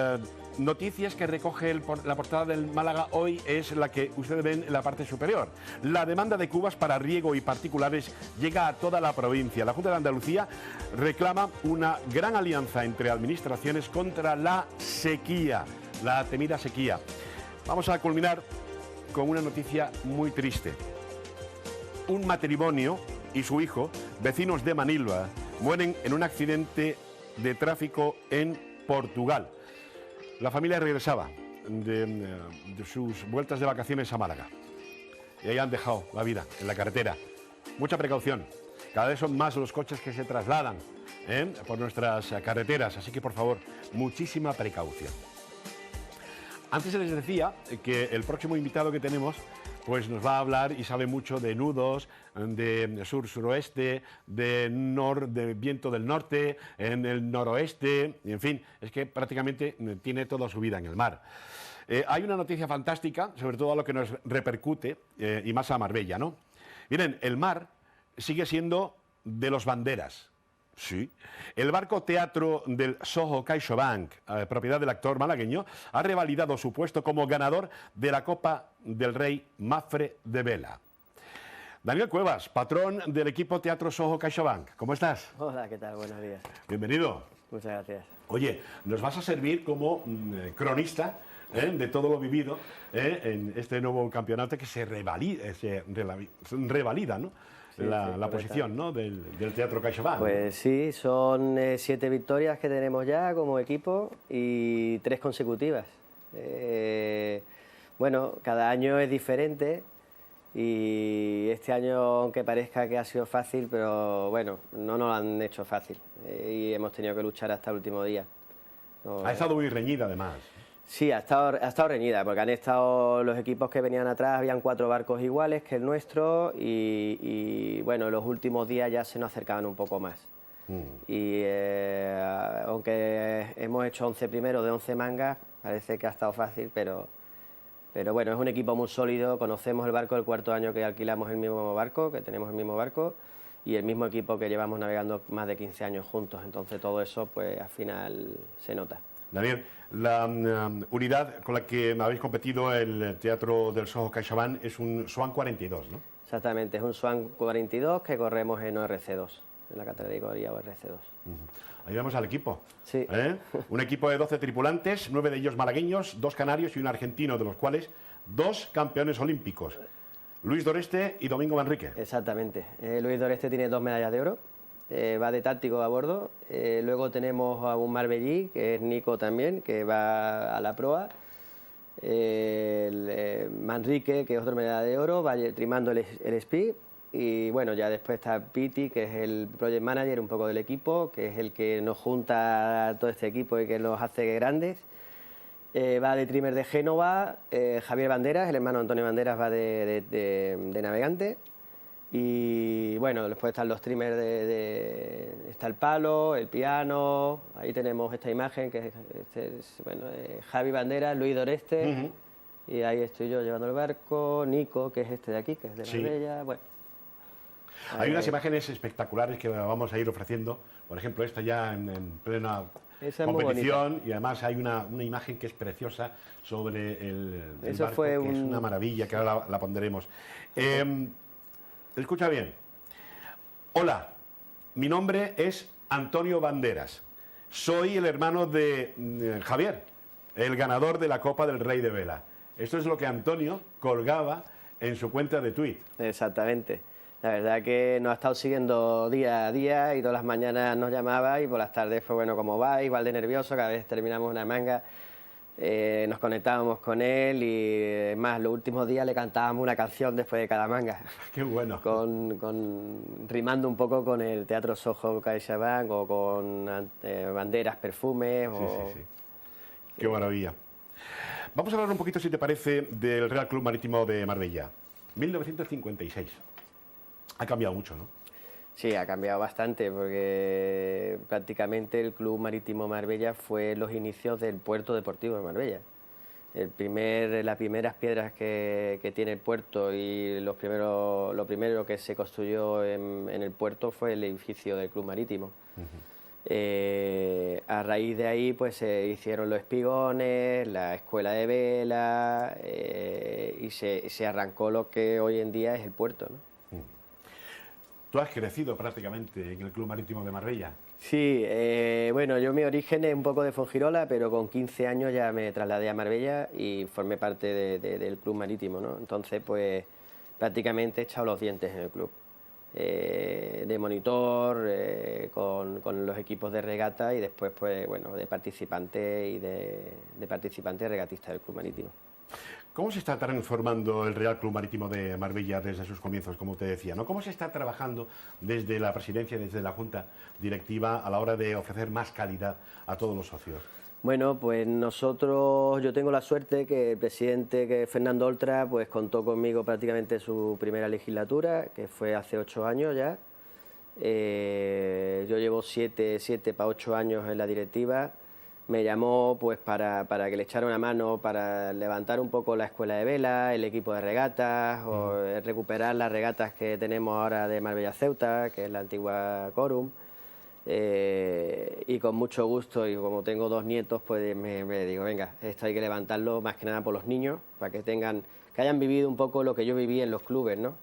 noticias que recoge la portada del Málaga Hoy es la que ustedes ven en la parte superior. La demanda de cubas para riego y particulares llega a toda la provincia. La Junta de Andalucía reclama una gran alianza entre administraciones contra la sequía, la temida sequía. Vamos a culminar con una noticia muy triste. Un matrimonio y su hijo, vecinos de Manilva, mueren en un accidente de tráfico en Portugal. La familia regresaba de sus vueltas de vacaciones a Málaga y ahí han dejado la vida en la carretera. Mucha precaución. Cada vez son más los coches que se trasladan por nuestras carreteras, así que por favor, muchísima precaución. Antes les decía que el próximo invitado que tenemos pues nos va a hablar y sabe mucho de nudos, de sur-suroeste, de viento del norte, en el noroeste, y en fin, es que prácticamente tiene toda su vida en el mar. Hay una noticia fantástica, sobre todo a lo que nos repercute, y más a Marbella, ¿no? Miren, el mar sigue siendo de los banderas. Sí. El barco teatro del Soho CaixaBank, propiedad del actor malagueño, ha revalidado su puesto como ganador de la Copa del Rey Mafre de Vela. Daniel Cuevas, patrón del equipo Teatro Soho CaixaBank, ¿cómo estás? Hola, ¿qué tal? Buenos días. Bienvenido. Muchas gracias. Oye, nos vas a servir como cronista de todo lo vivido en este nuevo campeonato que se revalida, ¿no? Sí, la posición, ¿no? del Teatro CaixaBank. Pues sí, son 7 victorias que tenemos ya como equipo y 3 consecutivas. Bueno, cada año es diferente y este año, aunque parezca que ha sido fácil, pero bueno, no nos lo han hecho fácil y hemos tenido que luchar hasta el último día. Ha estado muy reñida además. Sí, ha estado reñida, porque han estado los equipos que venían atrás, habían 4 barcos iguales que el nuestro y bueno, los últimos días ya se nos acercaban un poco más. Y aunque hemos hecho 11 primeros de 11 mangas, parece que ha estado fácil, pero bueno, es un equipo muy sólido, conocemos el barco, el 4.º año que alquilamos el mismo barco, que tenemos el mismo barco, y el mismo equipo que llevamos navegando más de 15 años juntos, entonces todo eso pues al final se nota. Daniel, la unidad con la que habéis competido el Teatro del Soho CaixaBank es un Swan 42, ¿no? Exactamente, es un Swan 42 que corremos en ORC2, en la categoría ORC2. Ahí vemos al equipo. Sí. Un equipo de 12 tripulantes, 9 de ellos malagueños, 2 canarios y un argentino, de los cuales 2 campeones olímpicos. Luis Doreste y Domingo Manrique. Exactamente. Luis Doreste tiene 2 medallas de oro. Va de táctico a bordo. Luego tenemos a un marbellí, que es Nico también, que va a la proa. Manrique, que es otro medalla de oro, va trimando el speed. Y bueno, ya después está Piti, que es el project manager un poco del equipo, que es el que nos junta a todo este equipo y que los hace grandes. Va de trimmer de Génova. Javier Banderas, el hermano Antonio Banderas, va de navegante. Y bueno, después están los trimmers está el palo, el piano, ahí tenemos esta imagen que es Javi Banderas, Luis Doreste, y ahí estoy yo llevando el barco, Nico, que es este de aquí, que es de Marbella, bueno. Hay unas imágenes espectaculares que vamos a ir ofreciendo, por ejemplo, esta ya en plena competición, y además hay una imagen que es preciosa sobre el barco, que es una maravilla, que ahora la pondremos. Escucha bien. Hola, mi nombre es Antonio Banderas. Soy el hermano de Javier, el ganador de la Copa del Rey de Vela. Esto es lo que Antonio colgaba en su cuenta de Twitter. Exactamente. La verdad que nos ha estado siguiendo día a día y todas las mañanas nos llamaba y por las tardes fue bueno, ¿cómo va? Igual de nervioso, cada vez terminamos una manga, nos conectábamos con él y más, los últimos días le cantábamos una canción después de cada manga. ¡Qué bueno! Rimando un poco con el Teatro Soho CaixaBank o con Banderas, Perfumes. Sí. ¡Qué maravilla! Vamos a hablar un poquito, si te parece, del Real Club Marítimo de Marbella. 1956. Ha cambiado mucho, ¿no? Sí, ha cambiado bastante porque prácticamente el Club Marítimo Marbella fue los inicios del puerto deportivo de Marbella. Las primeras piedras que tiene el puerto y lo primero que se construyó en el puerto fue el edificio del Club Marítimo. A raíz de ahí pues se hicieron los espigones, la escuela de vela y se arrancó lo que hoy en día es el puerto, ¿no? Tú has crecido prácticamente en el Club Marítimo de Marbella. Sí, bueno, yo mi origen es un poco de Fuengirola, pero con 15 años ya me trasladé a Marbella y formé parte del Club Marítimo, ¿no? Entonces, pues prácticamente he echado los dientes en el club. De monitor, con los equipos de regata y después, pues bueno, de participante y de participante regatista del Club Marítimo. ¿Cómo se está transformando el Real Club Marítimo de Marbella desde sus comienzos, como te decía, ¿no? ¿Cómo se está trabajando desde la presidencia, desde la Junta Directiva a la hora de ofrecer más calidad a todos los socios? Bueno, pues yo tengo la suerte que el presidente, que es Fernando Oltra, pues contó conmigo prácticamente su primera legislatura, que fue hace 8 años ya. Yo llevo 7 para 8 años en la directiva. Me llamó pues para que le echara una mano para levantar un poco la escuela de vela, el equipo de regatas, o recuperar las regatas que tenemos ahora de Marbella Ceuta, que es la antigua Corum. Y con mucho gusto, y como tengo 2 nietos, pues me digo, venga, esto hay que levantarlo más que nada por los niños, para que hayan vivido un poco lo que yo viví en los clubes, ¿no?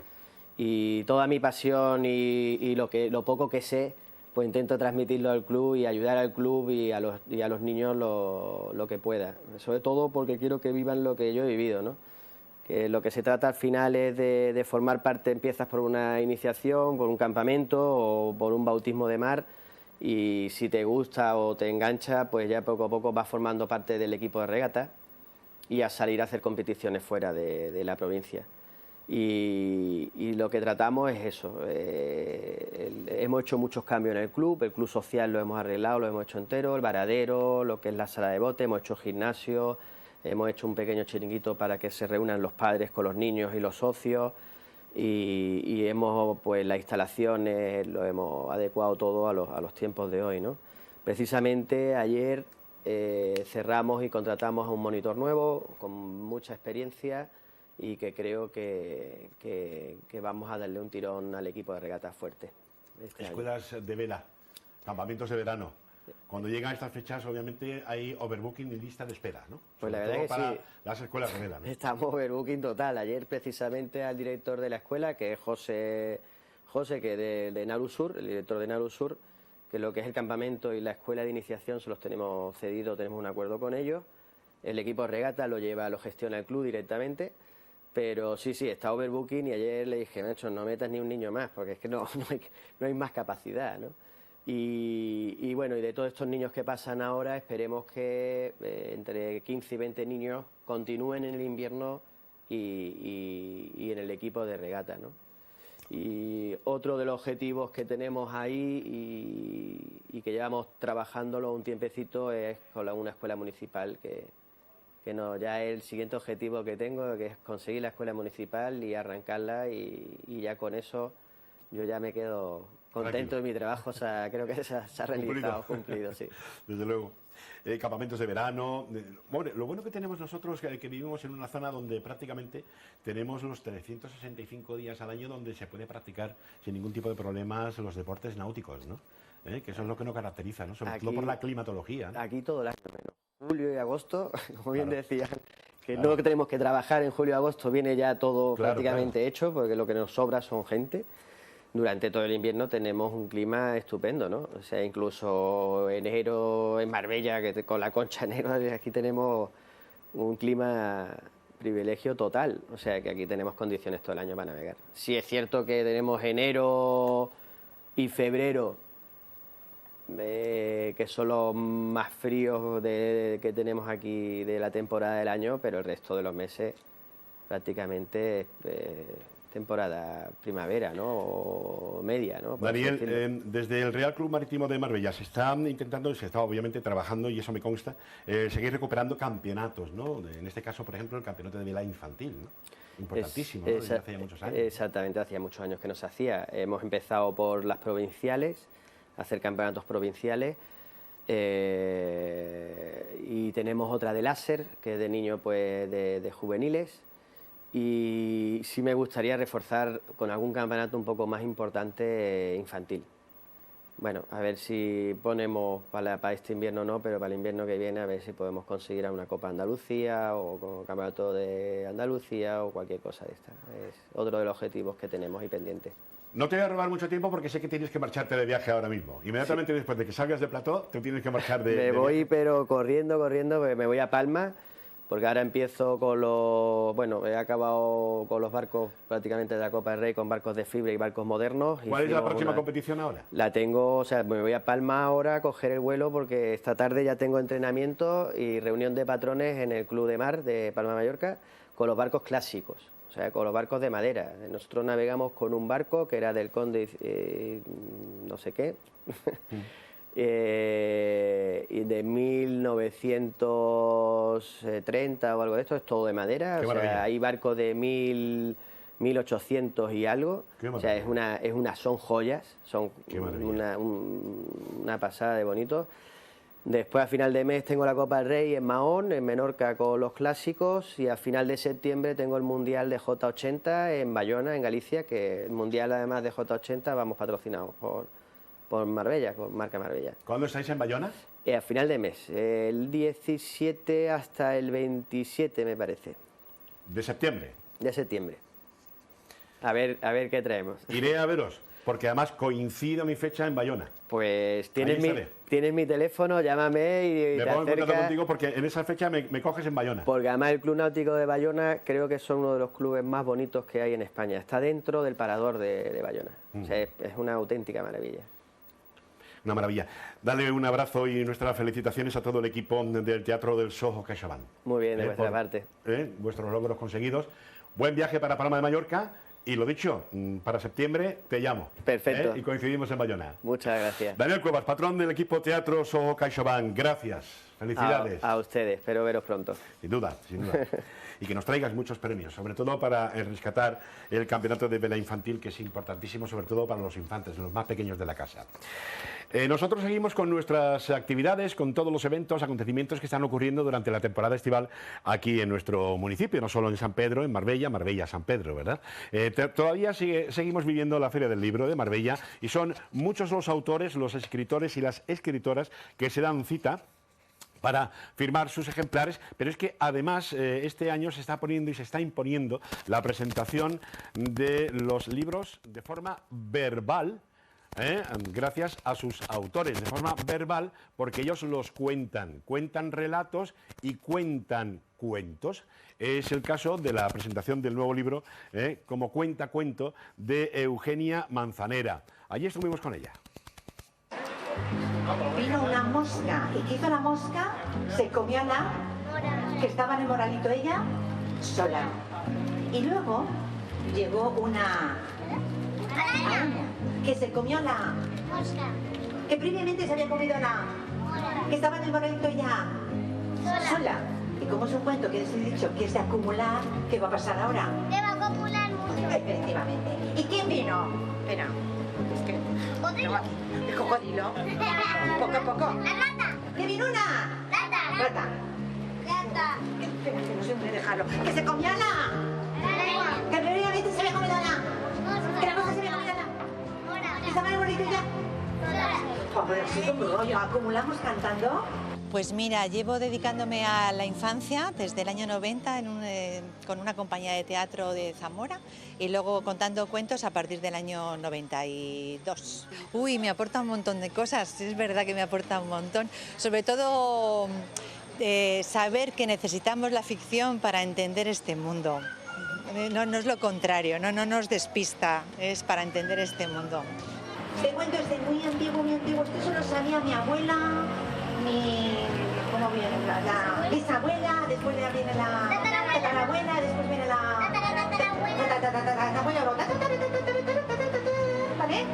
Y toda mi pasión y lo poco que sé, pues intento transmitirlo al club y ayudar al club y a los niños lo que pueda. Sobre todo porque quiero que vivan lo que yo he vivido, ¿no? Que lo que se trata al final es de formar parte, empiezas por una iniciación, por un campamento o por un bautismo de mar, y si te gusta o te engancha, pues ya poco a poco vas formando parte del equipo de regata y a salir a hacer competiciones fuera de la provincia. Y lo que tratamos es eso. Hemos hecho muchos cambios en el club social lo hemos arreglado, lo hemos hecho entero, el varadero, lo que es la sala de bote, hemos hecho gimnasio, hemos hecho un pequeño chiringuito para que se reúnan los padres con los niños y los socios, y hemos, pues las instalaciones lo hemos adecuado todo a los tiempos de hoy, ¿no? Precisamente ayer cerramos y contratamos a un monitor nuevo con mucha experiencia y que creo que vamos a darle un tirón al equipo de regatas fuerte. Escuelas de vela, campamentos de verano. Cuando llegan estas fechas, obviamente hay overbooking y lista de espera, ¿no? Pues la Sobre verdad todo que para sí. las escuelas de vela, ¿no? Estamos overbooking total. Ayer precisamente al director de la escuela, que es José que de Narusur, el director de Narusur, que lo que es el campamento y la escuela de iniciación se los tenemos cedido, tenemos un acuerdo con ellos. El equipo de regata lo gestiona el club directamente. Pero sí, está overbooking y ayer le dije, Nacho, no metas ni un niño más, porque es que no hay más capacidad, ¿no? Y bueno, y de todos estos niños que pasan ahora, esperemos que entre 15 y 20 niños continúen en el invierno y en el equipo de regata, ¿no? Y otro de los objetivos que tenemos ahí y que llevamos trabajándolo un tiempecito es con una escuela municipal que no, ya es el siguiente objetivo que tengo, que es conseguir la escuela municipal y arrancarla, y ya con eso yo ya me quedo Contento de mi trabajo, o sea, creo que se ha realizado, cumplido, sí. Desde luego. Campamentos de verano. Bueno, lo bueno que tenemos nosotros que vivimos en una zona donde prácticamente tenemos los 365 días al año donde se puede practicar sin ningún tipo de problemas los deportes náuticos, ¿no? Que eso es lo que nos caracteriza, ¿no? Sobre todo por la climatología, ¿no? Aquí todo el año, menos julio y agosto, como bien decían, que no tenemos que trabajar en julio y agosto, viene ya todo prácticamente hecho, porque lo que nos sobra son gente. Durante todo el invierno tenemos un clima estupendo, ¿no? O sea, incluso enero en Marbella, que con la Concha Negra, aquí tenemos un clima privilegio total. O sea, que aquí tenemos condiciones todo el año para navegar. Sí es cierto que tenemos enero y febrero, que son los más fríos que tenemos aquí de la temporada del año, pero el resto de los meses prácticamente temporada primavera, ¿no? O media, ¿no? Daniel, desde el Real Club Marítimo de Marbella se está intentando, se está obviamente trabajando, y eso me consta, seguir recuperando campeonatos, ¿no? En este caso, por ejemplo, el campeonato de vela infantil, ¿no? Importantísimo, ¿no? Desde hace ya muchos años. Exactamente, hacía muchos años que no se hacía. Hemos empezado por las provinciales, hacer campeonatos provinciales, y tenemos otra de láser, que es de niños, pues de juveniles. Y sí me gustaría reforzar con algún campeonato un poco más importante infantil. Bueno, a ver si ponemos para este invierno no, pero para el invierno que viene a ver si podemos conseguir una Copa Andalucía o un campeonato de Andalucía o cualquier cosa de esta. Es otro de los objetivos que tenemos y pendientes. No te voy a robar mucho tiempo porque sé que tienes que marcharte de viaje ahora mismo. Inmediatamente después de que salgas de plató, te tienes que marchar de voy, pero corriendo, porque me voy a Palma. Porque ahora empiezo con los... Bueno, he acabado con los barcos prácticamente de la Copa del Rey, con barcos de fibra y barcos modernos. ¿Cuál es la próxima competición ahora? La tengo, o sea, me voy a Palma ahora a coger el vuelo porque esta tarde ya tengo entrenamiento y reunión de patrones en el Club de Mar de Palma de Mallorca con los barcos clásicos, o sea, con los barcos de madera. Nosotros navegamos con un barco que era del Conde no sé qué. Y de 1930 o algo de esto, es todo de madera. O sea, hay barcos de 1800 y algo. O sea, son joyas, son una pasada de bonito. Después, a final de mes, tengo la Copa del Rey en Mahón, en Menorca, con los clásicos, y a final de septiembre tengo el Mundial de J80 en Bayona, en Galicia, que el Mundial, además de J80, vamos patrocinados por Marbella, con marca Marbella. ¿Cuándo estáis en Bayona? A final de mes, el 17 hasta el 27, me parece. ¿De septiembre? De septiembre. A ver qué traemos. Iré a veros, porque además coincide mi fecha en Bayona. Pues tienes mi teléfono, llámame y me te pongo en contacto acercas, contigo porque en esa fecha me coges en Bayona. Porque además el Club Náutico de Bayona creo que son uno de los clubes más bonitos que hay en España. Está dentro del parador de Bayona. O sea, es una auténtica maravilla. Una maravilla. Dale un abrazo y nuestras felicitaciones a todo el equipo del Teatro del Soho CaixaBank. Muy bien, de vuestra parte. Vuestros logros conseguidos. Buen viaje para Palma de Mallorca y lo dicho, para septiembre te llamo. Perfecto. Y coincidimos en Bayona. Muchas gracias. Daniel Cuevas, patrón del equipo Teatro Soho CaixaBank. Gracias. Felicidades. A ustedes, espero veros pronto. Sin duda, sin duda. Y que nos traigas muchos premios, sobre todo para rescatar el campeonato de vela infantil, que es importantísimo, sobre todo para los infantes, los más pequeños de la casa. Nosotros seguimos con nuestras actividades, con todos los eventos, acontecimientos que están ocurriendo durante la temporada estival aquí en nuestro municipio, no solo en San Pedro, en Marbella, San Pedro, ¿verdad? Todavía seguimos viviendo la Feria del Libro de Marbella y son muchos los autores, los escritores y las escritoras que se dan cita para firmar sus ejemplares, pero es que además este año se está poniendo y se está imponiendo la presentación de los libros de forma verbal, gracias a sus autores, de forma verbal, porque ellos los cuentan relatos y cuentan cuentos. Es el caso de la presentación del nuevo libro, como cuenta cuento, de Eugenia Manzanera. Allí estuvimos con ella. Vino una mosca, y ¿qué hizo la mosca? Se comió a la que estaba en el moralito ella sola. Y luego llegó una araña que se comió la mosca, que previamente se había comido la que estaba en el moralito ella sola. Y como es un cuento que les he dicho que es de acumular, ¿qué va a pasar ahora? Te va a acumular mucho. Efectivamente. ¿Y quién vino? Espera. porque es que tengo aquí el cocodrilo. Poco a poco. ¡La rata! ¡Que viene una! ¡Rata! Rata. ¡Rata! Espera, que no sé dónde dejarlo. ¡Que se comía la! ¡Que primeramente se había comido la! ¡Que la mosca se había comido la! ¿Que estaba en el bonito ya? Joder, sí, como rollo. ¿Acumulamos cantando? Pues mira, llevo dedicándome a la infancia desde el año 90 con una compañía de teatro de Zamora y luego contando cuentos a partir del año 92. Uy, me aporta un montón de cosas, es verdad que me aporta un montón. Sobre todo saber que necesitamos la ficción para entender este mundo. No es lo contrario, no nos despista, es para entender este mundo. Este cuento es de muy antiguo, muy antiguo. Esto solo sabía mi abuela, ¿cómo viene? La bisabuela, después viene la tatarabuela, después viene la tatarabuela, ¿vale?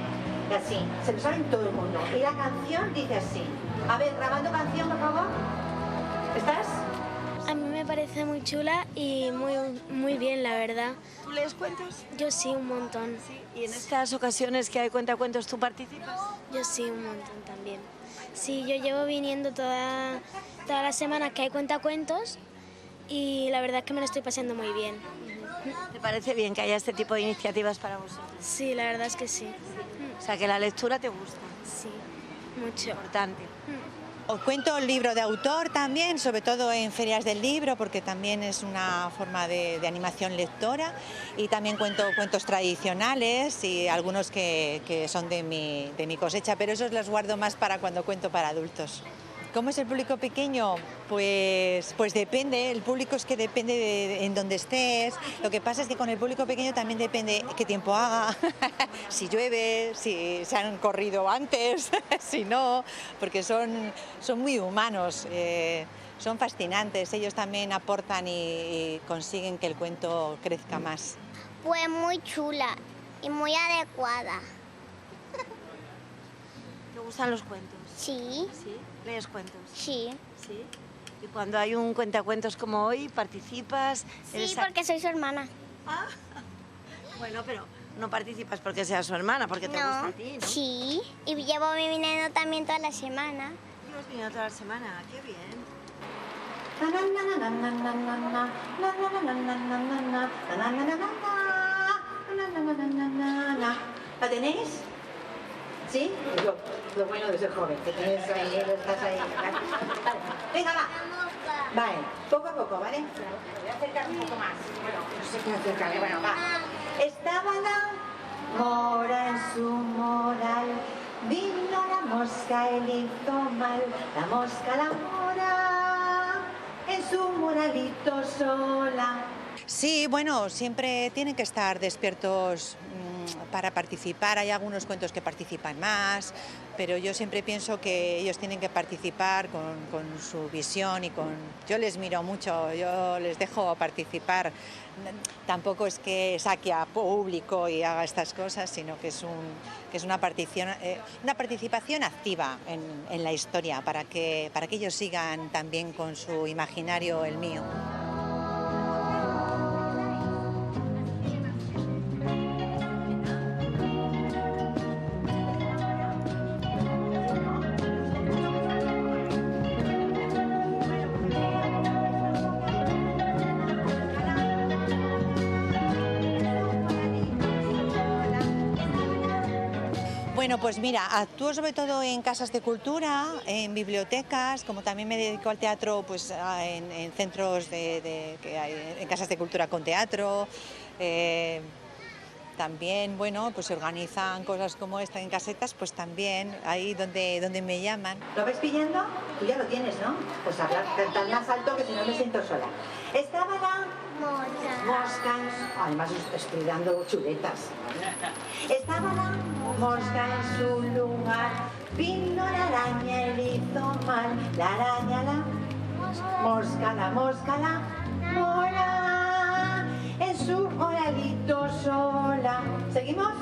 Y así, se lo saben todo el mundo. Y la canción dice así. A ver, grabando canción, por favor. ¿Estás? A mí me parece muy chula y muy bien, la verdad. ¿Tú lees cuentos? Yo sí, un montón. Sí. ¿Y en estas ocasiones que hay cuentacuentos tú participas? Yo sí, un montón también. Sí, yo llevo viniendo toda la semana que hay cuentacuentos y la verdad es que me lo estoy pasando muy bien. ¿Te parece bien que haya este tipo de iniciativas para vosotros? Sí, la verdad es que sí. O sea, que la lectura te gusta. Sí, mucho. Importante. Os cuento libro de autor también, sobre todo en ferias del libro, porque también es una forma de animación lectora. Y también cuento cuentos tradicionales y algunos que son de mi cosecha, pero esos los guardo más para cuando cuento para adultos. ¿Cómo es el público pequeño? Pues depende, el público es que depende de en dónde estés. Lo que pasa es que con el público pequeño también depende qué tiempo haga, si llueve, si se han corrido antes, si no, porque son muy humanos, son fascinantes, ellos también aportan y consiguen que el cuento crezca más. Pues muy chula y muy adecuada. ¿Te gustan los cuentos? Sí, ¿Sí? ¿Lees cuentos? sí. Sí. Y cuando hay un cuentacuentos como hoy, ¿participas? Sí, porque soy su hermana. Bueno, pero no participas porque seas su hermana, porque te gusta a ti, ¿no? Sí, y llevo viniendo también toda la semana. Llevas viniendo toda la semana, qué bien. ¿La tenéis? ¿Sí? Lo bueno de ser joven, que tienes ahí, estás ahí. Vale. Venga, va. Vale, poco a poco, ¿vale? Voy a acercar un poco más. Bueno, no sé cómo acercarle, bueno, va. Estaba la mora en su moral, vino la mosca y le hizo mal. La mosca, la mora, en su moralito sola. Sí, bueno, siempre tienen que estar despiertos para participar. Hay algunos cuentos que participan más, pero yo siempre pienso que ellos tienen que participar con su visión y con... Yo les miro mucho, yo les dejo participar. Tampoco es que saque a público y haga estas cosas, sino que es una participación activa en la historia para que ellos sigan también con su imaginario el mío. Bueno, pues mira, actúo sobre todo en casas de cultura, en bibliotecas, como también me dedico al teatro, pues en centros que hay, en casas de cultura con teatro. También, bueno, pues se organizan cosas como esta en casetas, pues también ahí donde me llaman. ¿Lo ves pillando? Tú ya lo tienes, ¿no? Pues hablar tan más alto que si no me siento sola. Estaba la mosca, además estoy dando chuletas. Estaba la mosca en su lugar, vino la araña y le hizo mal. La araña, la mosca, la mora, en su moralito sola. ¿Seguimos?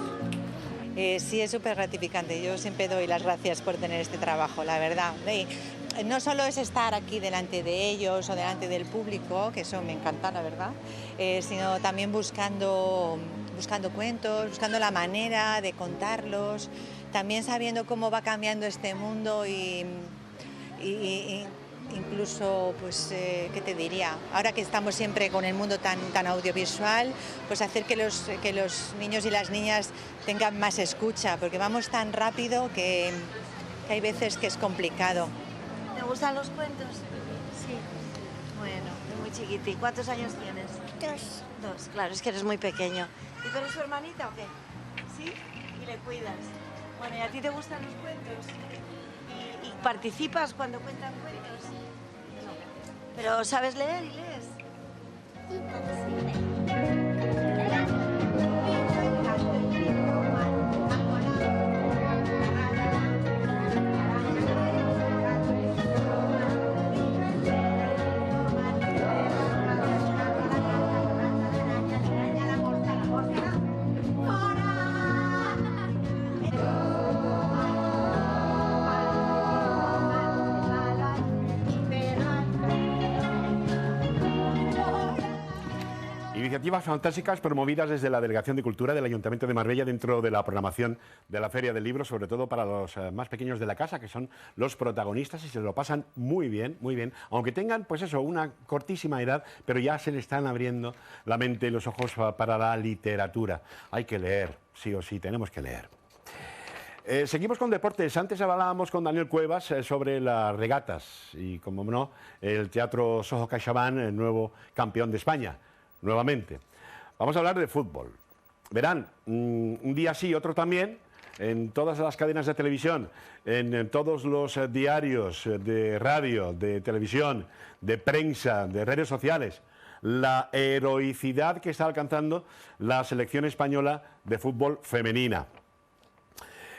Sí, es súper gratificante. Yo siempre doy las gracias por tener este trabajo, la verdad. No solo es estar aquí delante de ellos o delante del público, que eso me encanta, la verdad, sino también buscando buscando cuentos, buscando la manera de contarlos, también sabiendo cómo va cambiando este mundo y incluso, pues, ¿qué te diría? Ahora que estamos siempre con el mundo tan audiovisual, pues hacer que los niños y las niñas tengan más escucha, porque vamos tan rápido que hay veces que es complicado. ¿Te gustan los cuentos? Sí. Bueno, muy chiquitín. ¿Cuántos años tienes? 2. 2, claro, es que eres muy pequeño. ¿Y tú eres su hermanita o qué? ¿Sí? ¿Y le cuidas? Bueno, ¿y a ti te gustan los cuentos? ¿Y participas cuando cuentan cuentos? No. ¿Pero sabes leer y lees? Iniciativas fantásticas promovidas desde la Delegación de Cultura del Ayuntamiento de Marbella dentro de la programación de la Feria del Libro, sobre todo para los más pequeños de la casa, que son los protagonistas y se lo pasan muy bien, aunque tengan, pues eso, una cortísima edad, pero ya se le están abriendo la mente y los ojos para la literatura. Hay que leer, sí o sí, tenemos que leer. Seguimos con deportes. Antes hablábamos con Daniel Cuevas sobre las regatas y, como no, el Teatro Soho CaixaBank, el nuevo campeón de España. Nuevamente. Vamos a hablar de fútbol. Verán, un día sí, otro también, en todas las cadenas de televisión, en todos los diarios de radio, de televisión, de prensa, de redes sociales, la heroicidad que está alcanzando la selección española de fútbol femenina.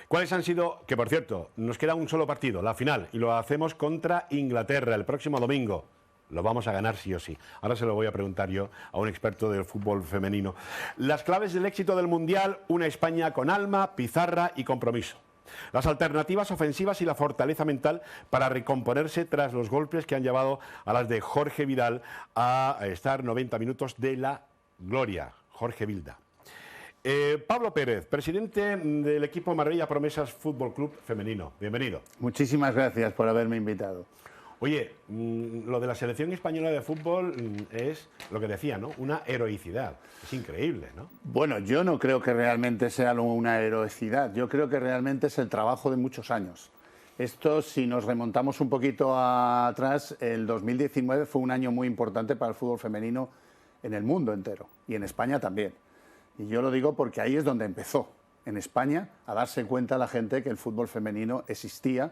¿Cuáles han sido? Que, por cierto, nos queda un solo partido, la final, y lo hacemos contra Inglaterra el próximo domingo. Lo vamos a ganar sí o sí. Ahora se lo voy a preguntar yo a un experto del fútbol femenino. Las claves del éxito del Mundial, una España con alma, pizarra y compromiso. Las alternativas ofensivas y la fortaleza mental para recomponerse tras los golpes que han llevado a las de Jorge Vidal a estar 90 minutos de la gloria. Jorge Vilda. Pablo Pérez, presidente del equipo Marbella Promesas Fútbol Club Femenino. Bienvenido. Muchísimas gracias por haberme invitado. Oye, lo de la selección española de fútbol es lo que decía, ¿no? Una heroicidad. Es increíble, ¿no? Bueno, yo no creo que realmente sea una heroicidad. Yo creo que realmente es el trabajo de muchos años. Esto, si nos remontamos un poquito atrás, el 2019 fue un año muy importante para el fútbol femenino en el mundo entero y en España también. Y yo lo digo porque ahí es donde empezó, en España, a darse cuenta la gente que el fútbol femenino existía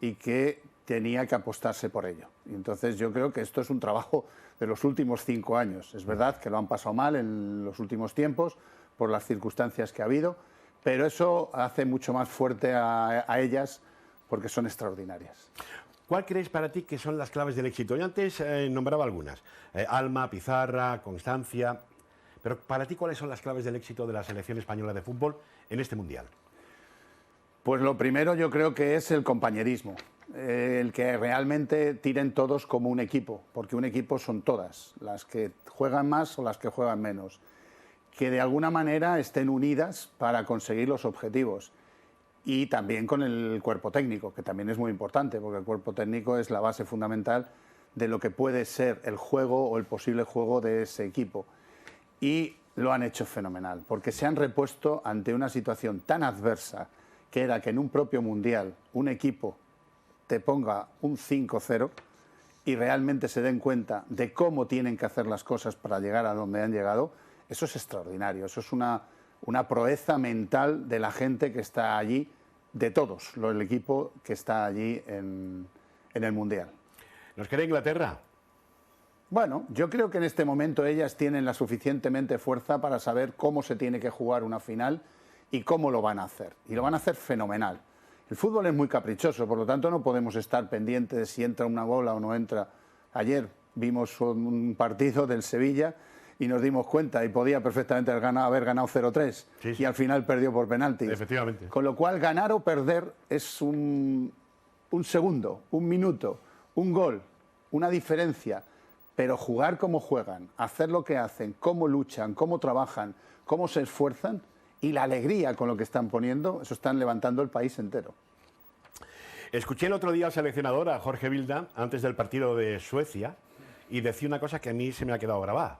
y que tenía que apostarse por ello. Y entonces yo creo que esto es un trabajo de los últimos 5 años. Es verdad que lo han pasado mal en los últimos tiempos por las circunstancias que ha habido, pero eso hace mucho más fuerte a ellas porque son extraordinarias. ¿Cuál crees para ti que son las claves del éxito? Yo antes nombraba algunas. Alma, pizarra, constancia. Pero para ti, ¿cuáles son las claves del éxito de la selección española de fútbol en este Mundial? Pues lo primero yo creo que es el compañerismo. El que realmente tiren todos como un equipo, porque un equipo son todas, las que juegan más o las que juegan menos, que de alguna manera estén unidas para conseguir los objetivos y también con el cuerpo técnico, que también es muy importante, porque el cuerpo técnico es la base fundamental de lo que puede ser el juego o el posible juego de ese equipo. Y lo han hecho fenomenal, porque se han repuesto ante una situación tan adversa, que era que en un propio mundial un equipo te ponga un 5-0 y realmente se den cuenta de cómo tienen que hacer las cosas para llegar a donde han llegado, eso es extraordinario, eso es una proeza mental de la gente que está allí, de todos, el equipo que está allí en el Mundial. ¿Nos queda Inglaterra? Bueno, yo creo que en este momento ellas tienen la suficientemente fuerza para saber cómo se tiene que jugar una final y cómo lo van a hacer. Y lo van a hacer fenomenal. El fútbol es muy caprichoso, por lo tanto no podemos estar pendientes de si entra una bola o no entra. Ayer vimos un partido del Sevilla y nos dimos cuenta y podía perfectamente haber ganado 0-3 sí. Y al final perdió por penaltis. Efectivamente. Con lo cual ganar o perder es un segundo, un minuto, un gol, una diferencia. pero jugar como juegan, hacer lo que hacen, cómo luchan, cómo trabajan, cómo se esfuerzan y la alegría con lo que están poniendo, eso están levantando el país entero. Escuché el otro día al seleccionador, a Jorge Vilda, antes del partido de Suecia, y decía una cosa que a mí se me ha quedado grabada.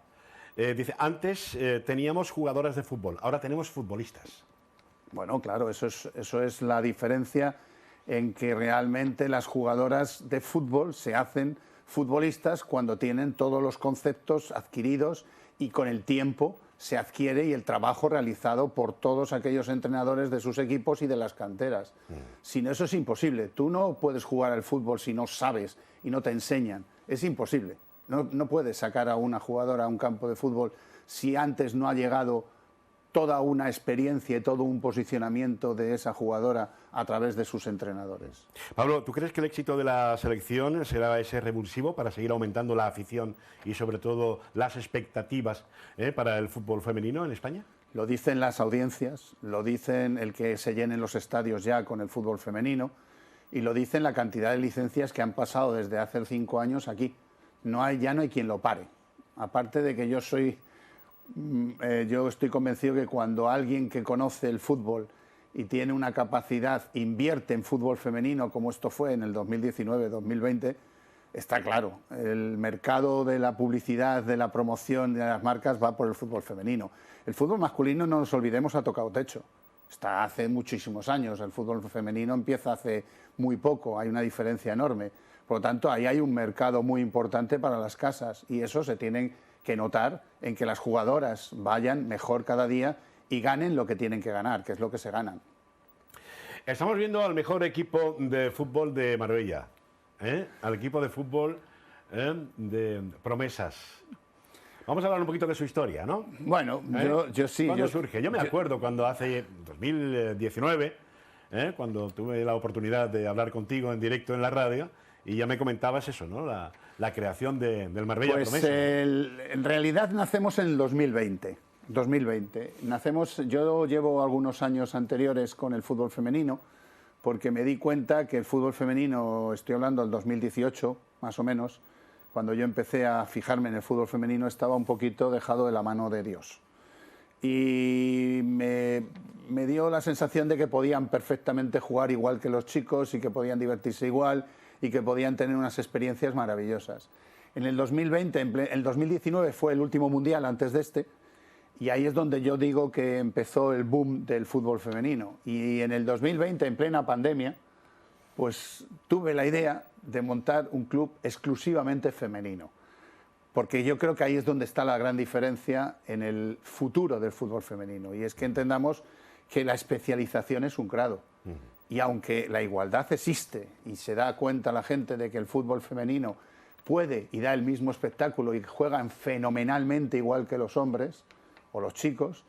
Dice, antes teníamos jugadoras de fútbol, ahora tenemos futbolistas. Bueno, claro, eso es la diferencia en que realmente las jugadoras de fútbol se hacen futbolistas cuando tienen todos los conceptos adquiridos y con el tiempo se adquiere y el trabajo realizado por todos aquellos entrenadores de sus equipos y de las canteras. Sin eso es imposible. Tú no puedes jugar al fútbol si no sabes y no te enseñan. Es imposible. No puedes sacar a una jugadora a un campo de fútbol si antes no ha llegado toda una experiencia y todo un posicionamiento de esa jugadora a través de sus entrenadores. Pablo, ¿tú crees que el éxito de la selección será ese revulsivo para seguir aumentando la afición y sobre todo las expectativas para el fútbol femenino en España? Lo dicen las audiencias, lo dicen el que se llenen los estadios ya con el fútbol femenino y lo dicen la cantidad de licencias que han pasado desde hace 5 años aquí. Ya no hay quien lo pare. Aparte de que yo estoy convencido que cuando alguien que conoce el fútbol y tiene una capacidad invierte en fútbol femenino, como esto fue en el 2019-2020, está claro, el mercado de la publicidad, de la promoción de las marcas va por el fútbol femenino. El fútbol masculino, no nos olvidemos, ha tocado techo. Está hace muchísimos años, el fútbol femenino empieza hace muy poco, hay una diferencia enorme. Por lo tanto, ahí hay un mercado muy importante para las casas y eso se tiene que notar en que las jugadoras vayan mejor cada día y ganen lo que tienen que ganar, que es lo que se ganan. Estamos viendo al mejor equipo de fútbol de Marbella, al equipo de fútbol de promesas. Vamos a hablar un poquito de su historia, ¿no? Bueno, yo sí. ¿Cuándo surge? Yo me acuerdo cuando hace 2019, cuando tuve la oportunidad de hablar contigo en directo en la radio, y ya me comentabas eso, ¿no? La creación del Marbella Promesas. En realidad nacemos en el 2020. Yo llevo algunos años anteriores con el fútbol femenino, porque me di cuenta que el fútbol femenino, estoy hablando del 2018, más o menos, cuando yo empecé a fijarme en el fútbol femenino, estaba un poquito dejado de la mano de Dios. Y me dio la sensación de que podían perfectamente jugar igual que los chicos y que podían divertirse igual y que podían tener unas experiencias maravillosas. En el 2020, el 2019 fue el último mundial antes de este, y ahí es donde yo digo que empezó el boom del fútbol femenino. Y en el 2020, en plena pandemia, pues tuve la idea de montar un club exclusivamente femenino, porque yo creo que ahí es donde está la gran diferencia en el futuro del fútbol femenino, y es que entendamos que la especialización es un grado. Y aunque la igualdad existe y se da cuenta la gente de que el fútbol femenino puede y da el mismo espectáculo y juegan fenomenalmente igual que los hombres o los chicos,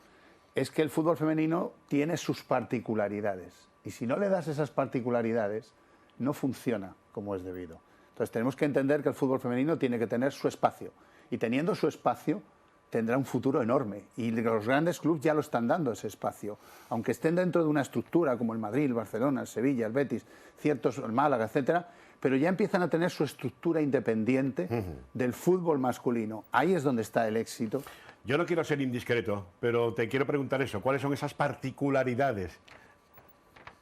es que el fútbol femenino tiene sus particularidades. Y si no le das esas particularidades, no funciona como es debido. Entonces tenemos que entender que el fútbol femenino tiene que tener su espacio. Y teniendo su espacio, tendrá un futuro enorme y los grandes clubes ya lo están dando ese espacio, aunque estén dentro de una estructura como el Madrid, el Barcelona, el Sevilla, el Betis, ciertos, el Málaga, etcétera, pero ya empiezan a tener su estructura independiente del fútbol masculino. Ahí es donde está el éxito. Yo no quiero ser indiscreto, pero te quiero preguntar eso, ¿cuáles son esas particularidades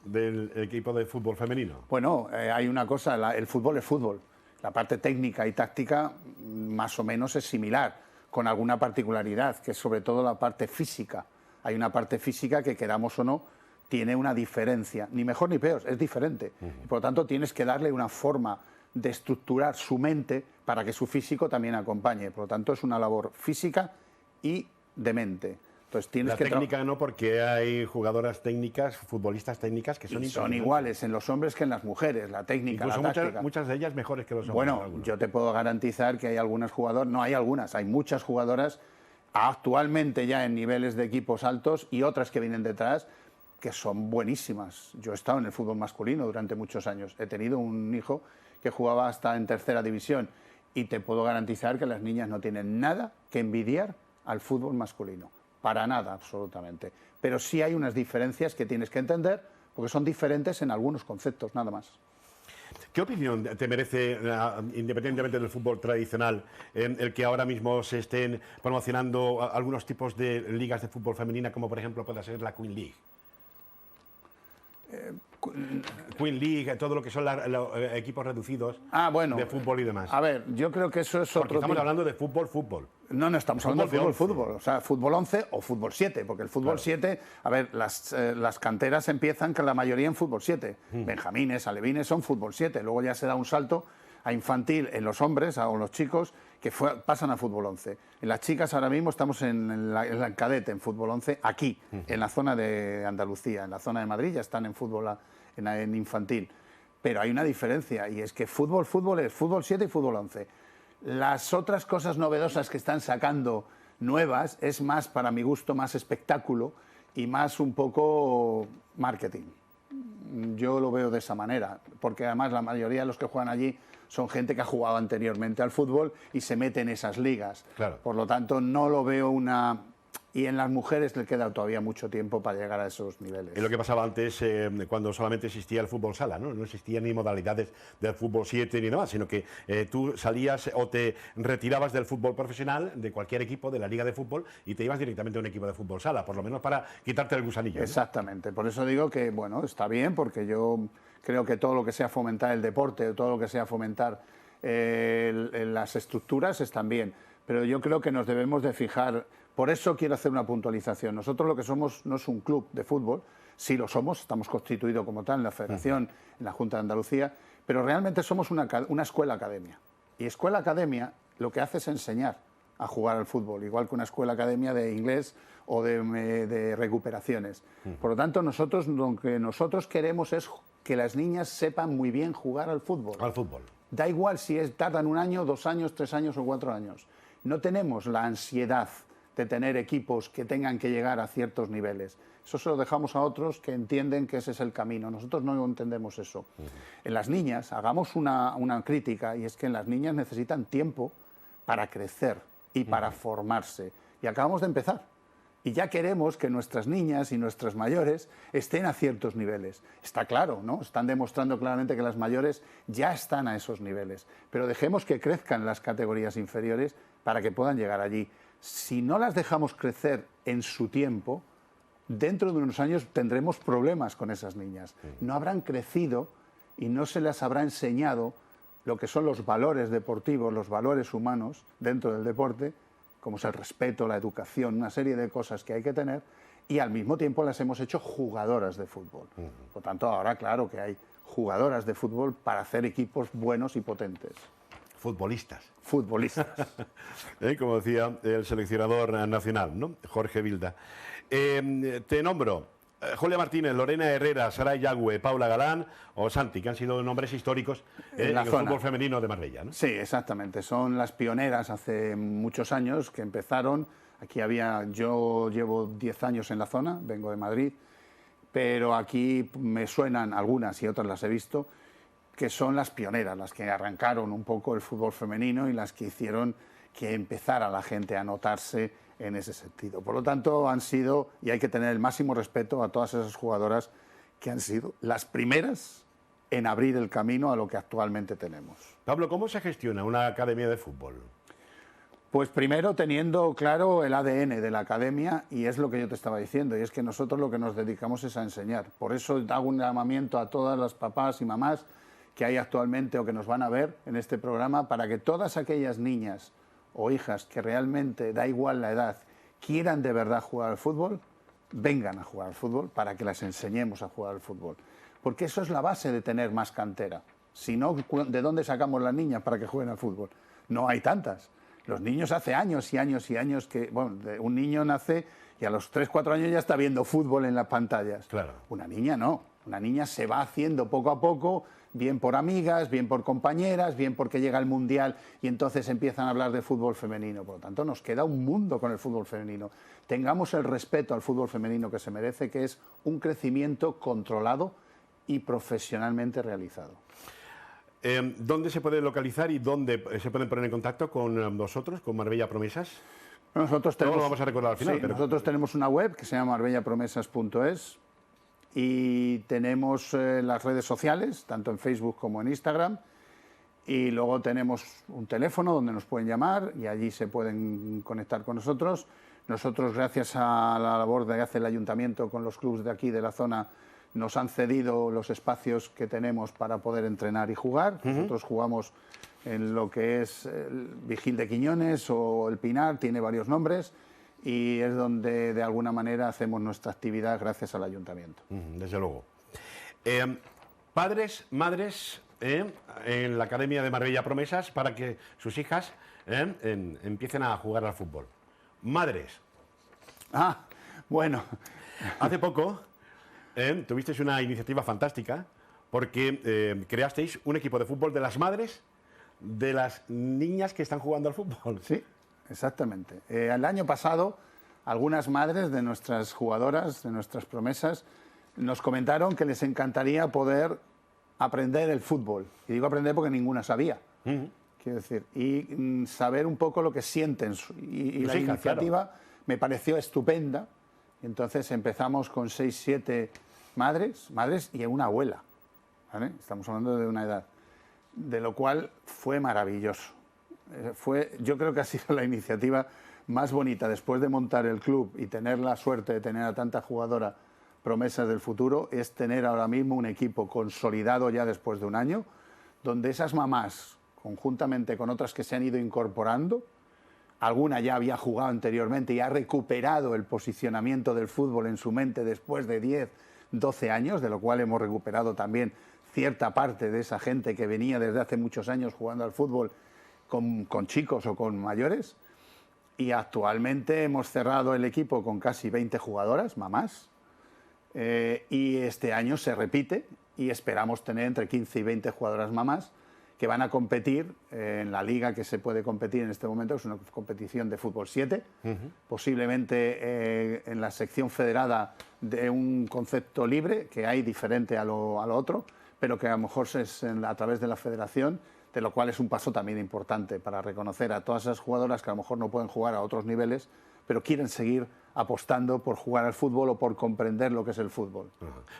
del equipo de fútbol femenino? Bueno, hay una cosa, el fútbol es fútbol, la parte técnica y táctica más o menos es similar, con alguna particularidad, que es sobre todo la parte física. Hay una parte física que, queramos o no, tiene una diferencia, ni mejor ni peor, es diferente. Y por lo tanto, tienes que darle una forma de estructurar su mente para que su físico también acompañe. Por lo tanto, es una labor física y de mente. Entonces, la técnica no, porque hay jugadoras técnicas, futbolistas técnicas que son iguales en los hombres que en las mujeres, la técnica, incluso la táctica. Muchas de ellas mejores que los hombres. Bueno, yo te puedo garantizar que hay algunas jugadoras, no hay algunas, hay muchas jugadoras actualmente ya en niveles de equipos altos y otras que vienen detrás que son buenísimas. Yo he estado en el fútbol masculino durante muchos años, he tenido un hijo que jugaba hasta en tercera división y te puedo garantizar que las niñas no tienen nada que envidiar al fútbol masculino. Para nada, absolutamente. Pero sí hay unas diferencias que tienes que entender, porque son diferentes en algunos conceptos, nada más. ¿Qué opinión te merece, independientemente del fútbol tradicional, el que ahora mismo se estén promocionando algunos tipos de ligas de fútbol femenina, como por ejemplo pueda ser la Queen League? Queen League, todo lo que son los equipos reducidos de fútbol y demás. A ver, yo creo que eso es otro. Porque estamos hablando de fútbol. No, estamos hablando de fútbol. O sea, fútbol 11 o fútbol 7, porque el fútbol 7, a ver, las canteras empiezan que la mayoría en fútbol 7. Benjamines, alevines son fútbol 7. Luego ya se da un salto a infantil en los hombres o los chicos que pasan a fútbol 11. En las chicas ahora mismo estamos en la cadete, en fútbol 11, aquí, en la zona de Andalucía. En la zona de Madrid ya están en fútbol en infantil. Pero hay una diferencia, y es que fútbol es fútbol 7 y fútbol 11. Las otras cosas novedosas que están sacando nuevas es más, para mi gusto, más espectáculo y más un poco marketing. Yo lo veo de esa manera, porque además la mayoría de los que juegan allí son gente que ha jugado anteriormente al fútbol y se mete en esas ligas. Claro. Por lo tanto, no lo veo una... Y en las mujeres le queda todavía mucho tiempo para llegar a esos niveles. Es lo que pasaba antes cuando solamente existía el fútbol sala, ¿no? No existían ni modalidades del fútbol 7 ni nada, sino que tú salías o te retirabas del fútbol profesional, de cualquier equipo, de la liga de fútbol, y te ibas directamente a un equipo de fútbol sala, por lo menos para quitarte el gusanillo, ¿no? Exactamente, por eso digo que, bueno, está bien, porque yo creo que todo lo que sea fomentar el deporte, todo lo que sea fomentar las estructuras están bien, pero yo creo que nos debemos de fijar. Por eso quiero hacer una puntualización. Nosotros lo que somos no es un club de fútbol, sí lo somos, estamos constituidos como tal en la Federación, en la Junta de Andalucía, pero realmente somos una escuela-academia. Y escuela-academia lo que hace es enseñar a jugar al fútbol, igual que una escuela-academia de inglés o de recuperaciones. Por lo tanto, nosotros lo que nosotros queremos es que las niñas sepan muy bien jugar al fútbol. Al fútbol. Da igual si tardan 1 año, 2 años, 3 años o 4 años. No tenemos la ansiedad de tener equipos que tengan que llegar a ciertos niveles. Eso se lo dejamos a otros que entienden que ese es el camino. Nosotros no entendemos eso. En las niñas, hagamos una crítica, y es que en las niñas necesitan tiempo para crecer y para formarse. Y acabamos de empezar. Y ya queremos que nuestras niñas y nuestras mayores estén a ciertos niveles. Está claro, ¿no? Están demostrando claramente que las mayores ya están a esos niveles. Pero dejemos que crezcan las categorías inferiores para que puedan llegar allí. Si no las dejamos crecer en su tiempo, dentro de unos años tendremos problemas con esas niñas. No habrán crecido y no se les habrá enseñado lo que son los valores deportivos, los valores humanos dentro del deporte, como es el respeto, la educación, una serie de cosas que hay que tener, y al mismo tiempo las hemos hecho jugadoras de fútbol. Por tanto, ahora claro que hay jugadoras de fútbol para hacer equipos buenos y potentes. Futbolistas. Como decía el seleccionador nacional, ¿no? Jorge Vilda. Te nombro Julia Martínez, Lorena Herrera, Saray Yagüe, Paula Galán o Santi, que han sido nombres históricos en el fútbol femenino de Marbella, ¿no? Sí, exactamente. Son las pioneras hace muchos años que empezaron. Yo llevo 10 años en la zona, vengo de Madrid, pero aquí me suenan algunas y otras las he visto, que son las pioneras, las que arrancaron un poco el fútbol femenino y las que hicieron que empezara la gente a notarse en ese sentido. Por lo tanto, han sido, y hay que tener el máximo respeto a todas esas jugadoras que han sido las primeras en abrir el camino a lo que actualmente tenemos. Pablo, ¿cómo se gestiona una academia de fútbol? Pues primero teniendo claro el ADN de la academia, y es lo que yo te estaba diciendo, y es que nosotros lo que nos dedicamos es a enseñar. Por eso hago un llamamiento a todas las papás y mamás que hay actualmente o que nos van a ver en este programa, para que todas aquellas niñas o hijas que realmente, da igual la edad, quieran de verdad jugar al fútbol, vengan a jugar al fútbol para que las enseñemos a jugar al fútbol. Porque eso es la base de tener más cantera. Si no, ¿de dónde sacamos las niñas para que jueguen al fútbol? No hay tantas. Los niños hace años y años y años que... Bueno, un niño nace y a los 3, 4 años ya está viendo fútbol en las pantallas. Claro. Una niña no. Una niña se va haciendo poco a poco, bien por amigas, bien por compañeras, bien porque llega el Mundial y entonces empiezan a hablar de fútbol femenino. Por lo tanto, nos queda un mundo con el fútbol femenino. Tengamos el respeto al fútbol femenino que se merece, que es un crecimiento controlado y profesionalmente realizado. ¿Dónde se puede localizar y dónde se pueden poner en contacto con vosotros, con Marbella Promesas? Nosotros tenemos, no lo vamos a recordar al final. Sí, pero nosotros tenemos una web que se llama marbellapromesas.es Y tenemos las redes sociales, tanto en Facebook como en Instagram. Y luego tenemos un teléfono donde nos pueden llamar y allí se pueden conectar con nosotros. Nosotros, gracias a la labor que hace el ayuntamiento con los clubes de aquí de la zona, nos han cedido los espacios que tenemos para poder entrenar y jugar. Nosotros jugamos en lo que es el Vigil de Quiñones o el Pinar, tiene varios nombres, y es donde de alguna manera hacemos nuestra actividad gracias al ayuntamiento. Desde luego. Padres, madres, en la Academia de Marbella Promesas para que sus hijas empiecen a jugar al fútbol. Madres. Bueno. Hace poco tuvisteis una iniciativa fantástica porque creasteis un equipo de fútbol de las madres de las niñas que están jugando al fútbol. Sí, exactamente. El año pasado, algunas madres de nuestras jugadoras, de nuestras promesas, nos comentaron que les encantaría poder aprender el fútbol. Y digo aprender porque ninguna sabía. Quiero decir, y saber un poco lo que sienten. Y la iniciativa me pareció estupenda. Entonces empezamos con 6, 7 madres y una abuela, ¿vale? Estamos hablando de una edad, de lo cual fue maravilloso. Yo creo que ha sido la iniciativa más bonita después de montar el club y tener la suerte de tener a tanta jugadora promesas del futuro, es tener ahora mismo un equipo consolidado ya después de un año, donde esas mamás, conjuntamente con otras que se han ido incorporando, alguna ya había jugado anteriormente y ha recuperado el posicionamiento del fútbol en su mente después de 10, 12 años, de lo cual hemos recuperado también cierta parte de esa gente que venía desde hace muchos años jugando al fútbol con chicos o con mayores. Y actualmente hemos cerrado el equipo con casi 20 jugadoras, mamás, y este año se repite y esperamos tener entre 15 y 20 jugadoras mamás que van a competir en la liga que se puede competir en este momento, que es una competición de fútbol 7, posiblemente en la sección federada de un concepto libre, que hay diferente a lo otro, pero que a lo mejor es a través de la federación, de lo cual es un paso también importante para reconocer a todas esas jugadoras que a lo mejor no pueden jugar a otros niveles, pero quieren seguir apostando por jugar al fútbol o por comprender lo que es el fútbol.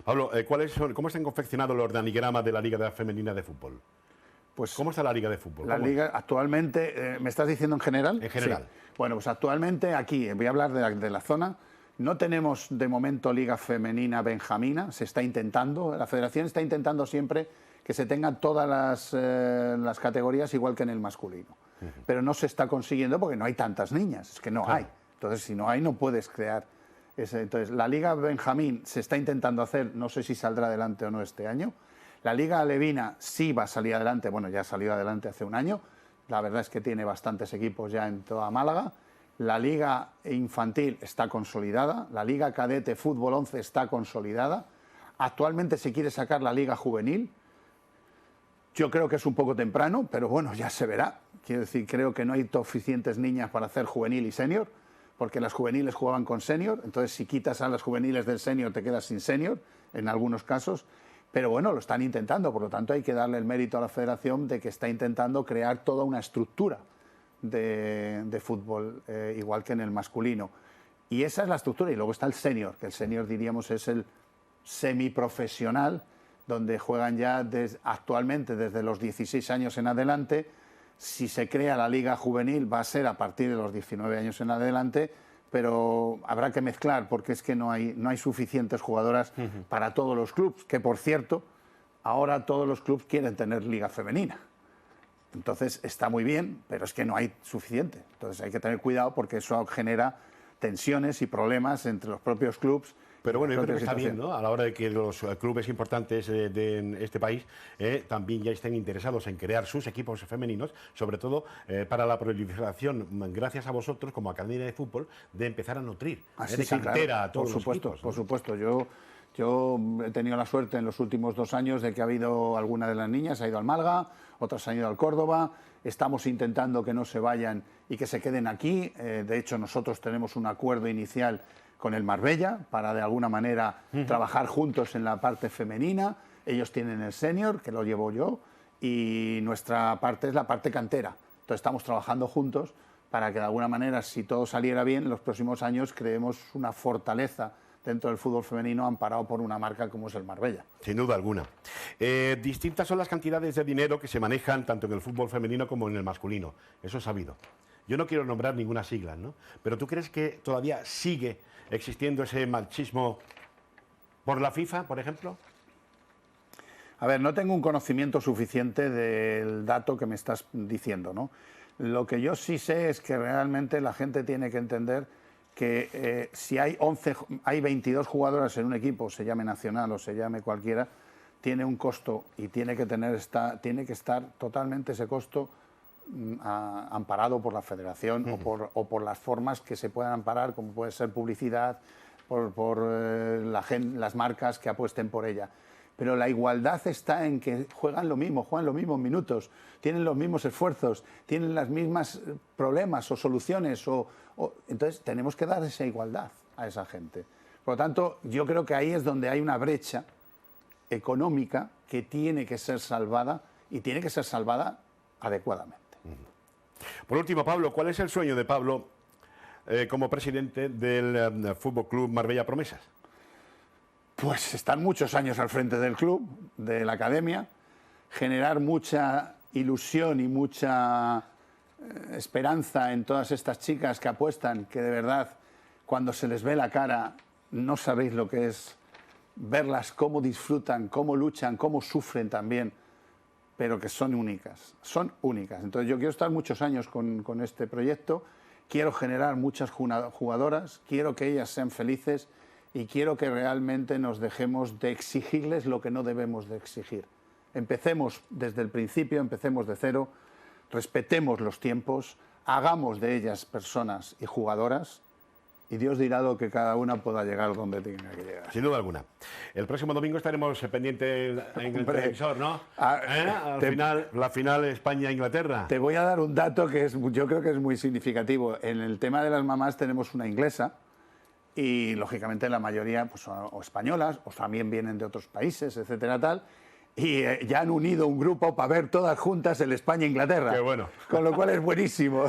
Pablo, ¿cómo están confeccionados los organigramas de la Liga Femenina de Fútbol? Pues, ¿cómo está la Liga de fútbol? La Liga actualmente, ¿me estás diciendo en general? En general. Sí. Bueno, pues actualmente aquí, voy a hablar de la zona, no tenemos de momento Liga Femenina Benjamina, se está intentando, la Federación está intentando siempre que se tengan todas las categorías igual que en el masculino. Pero no se está consiguiendo porque no hay tantas niñas, es que no hay. Entonces, si no hay, no puedes crear ese. Entonces, la Liga Benjamín se está intentando hacer, no sé si saldrá adelante o no este año. La Liga Alevina sí va a salir adelante, bueno, ya ha salido adelante hace un año. La verdad es que tiene bastantes equipos ya en toda Málaga. La Liga Infantil está consolidada. La Liga Cadete Fútbol 11 está consolidada. Actualmente se quiere sacar la Liga Juvenil. Yo creo que es un poco temprano, pero bueno, ya se verá. Quiero decir, creo que no hay suficientes niñas para hacer juvenil y senior, porque las juveniles jugaban con senior. Entonces, si quitas a las juveniles del senior, te quedas sin senior, en algunos casos. Pero bueno, lo están intentando, por lo tanto hay que darle el mérito a la Federación de que está intentando crear toda una estructura de fútbol, igual que en el masculino. Y esa es la estructura, y luego está el senior, que el senior diríamos es el semiprofesional, donde juegan ya actualmente desde los 16 años en adelante. Si se crea la Liga Juvenil va a ser a partir de los 19 años en adelante, pero habrá que mezclar porque es que no hay suficientes jugadoras para todos los clubes, que por cierto, ahora todos los clubes quieren tener liga femenina. Entonces está muy bien, pero es que no hay suficiente. Entonces hay que tener cuidado porque eso genera tensiones y problemas entre los propios clubes. Pero bueno, yo creo que está bien, ¿no? A la hora de que los clubes importantes de este país también ya estén interesados en crear sus equipos femeninos, sobre todo para la proliferación, gracias a vosotros como Academia de Fútbol, de empezar a nutrir de cantera a todos los equipos. Por supuesto, yo he tenido la suerte en los últimos 2 años de que ha habido alguna de las niñas, ha ido al Málaga, otras han ido al Córdoba. Estamos intentando que no se vayan y que se queden aquí. De hecho, nosotros tenemos un acuerdo inicial con el Marbella para de alguna manera trabajar juntos en la parte femenina. Ellos tienen el senior, que lo llevo yo, y nuestra parte es la parte cantera. Entonces estamos trabajando juntos para que de alguna manera, si todo saliera bien, en los próximos años creemos una fortaleza dentro del fútbol femenino amparado por una marca como es el Marbella. Sin duda alguna. Distintas son las cantidades de dinero que se manejan tanto en el fútbol femenino como en el masculino. Eso es sabido. Yo no quiero nombrar ninguna sigla, ¿no? Pero ¿tú crees que todavía sigue existiendo ese machismo por la FIFA, por ejemplo? A ver, no tengo un conocimiento suficiente del dato que me estás diciendo, ¿no? Lo que yo sí sé es que realmente la gente tiene que entender que si hay 22 jugadoras en un equipo, se llame nacional o se llame cualquiera, tiene un costo y tiene que estar totalmente ese costo amparado por la federación o por las formas que se puedan amparar, como puede ser publicidad, por las marcas que apuesten por ella. Pero la igualdad está en que juegan los mismos minutos, tienen los mismos esfuerzos, tienen las mismas problemas o soluciones. Entonces tenemos que dar esa igualdad a esa gente. Por lo tanto, yo creo que ahí es donde hay una brecha económica que tiene que ser salvada y tiene que ser salvada adecuadamente. Por último, Pablo, ¿cuál es el sueño de Pablo como presidente del Fútbol Club Marbella Promesas? Pues estar muchos años al frente del club, de la academia, generar mucha ilusión y mucha esperanza en todas estas chicas que apuestan, que de verdad, cuando se les ve la cara, no sabéis lo que es verlas, cómo disfrutan, cómo luchan, cómo sufren también, pero que son únicas, son únicas. Entonces yo quiero estar muchos años con este proyecto, quiero generar muchas jugadoras, quiero que ellas sean felices, y quiero que realmente nos dejemos de exigirles lo que no debemos de exigir. Empecemos desde el principio, empecemos de cero, respetemos los tiempos, hagamos de ellas personas y jugadoras, y Dios dirá lo que cada una pueda llegar donde tenga que llegar. Sin duda alguna. El próximo domingo estaremos pendientes en el televisor, ¿no? La final España-Inglaterra. Te voy a dar un dato que yo creo que es muy significativo. En el tema de las mamás tenemos una inglesa, y lógicamente la mayoría pues, son o españolas o también vienen de otros países, etcétera, tal, y ya han unido un grupo para ver todas juntas el España-Inglaterra. Qué bueno. Con lo cual es buenísimo.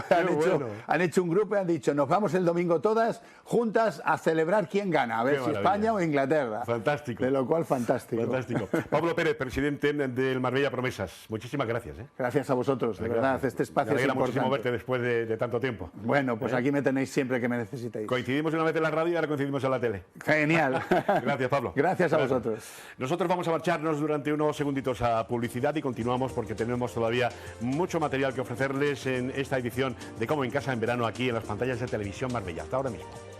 Han hecho un grupo y han dicho, nos vamos el domingo todas juntas a celebrar quién gana, a ver si España o Inglaterra. Fantástico. De lo cual, fantástico. Fantástico. Pablo Pérez, presidente del Marbella Promesas. Muchísimas gracias. Gracias a vosotros, de verdad. Este espacio es importante. Muchísimo verte después de tanto tiempo. Bueno, pues aquí me tenéis siempre que me necesitéis. Coincidimos una vez en la radio y ahora coincidimos en la tele. Genial. Gracias, Pablo. Gracias a vosotros. Nosotros vamos a marcharnos durante unos segunditos a publicidad y continuamos porque tenemos todavía mucho material que ofrecerles en esta edición de Como en Casa en Verano aquí en las pantallas de Televisión Marbella. Hasta ahora mismo.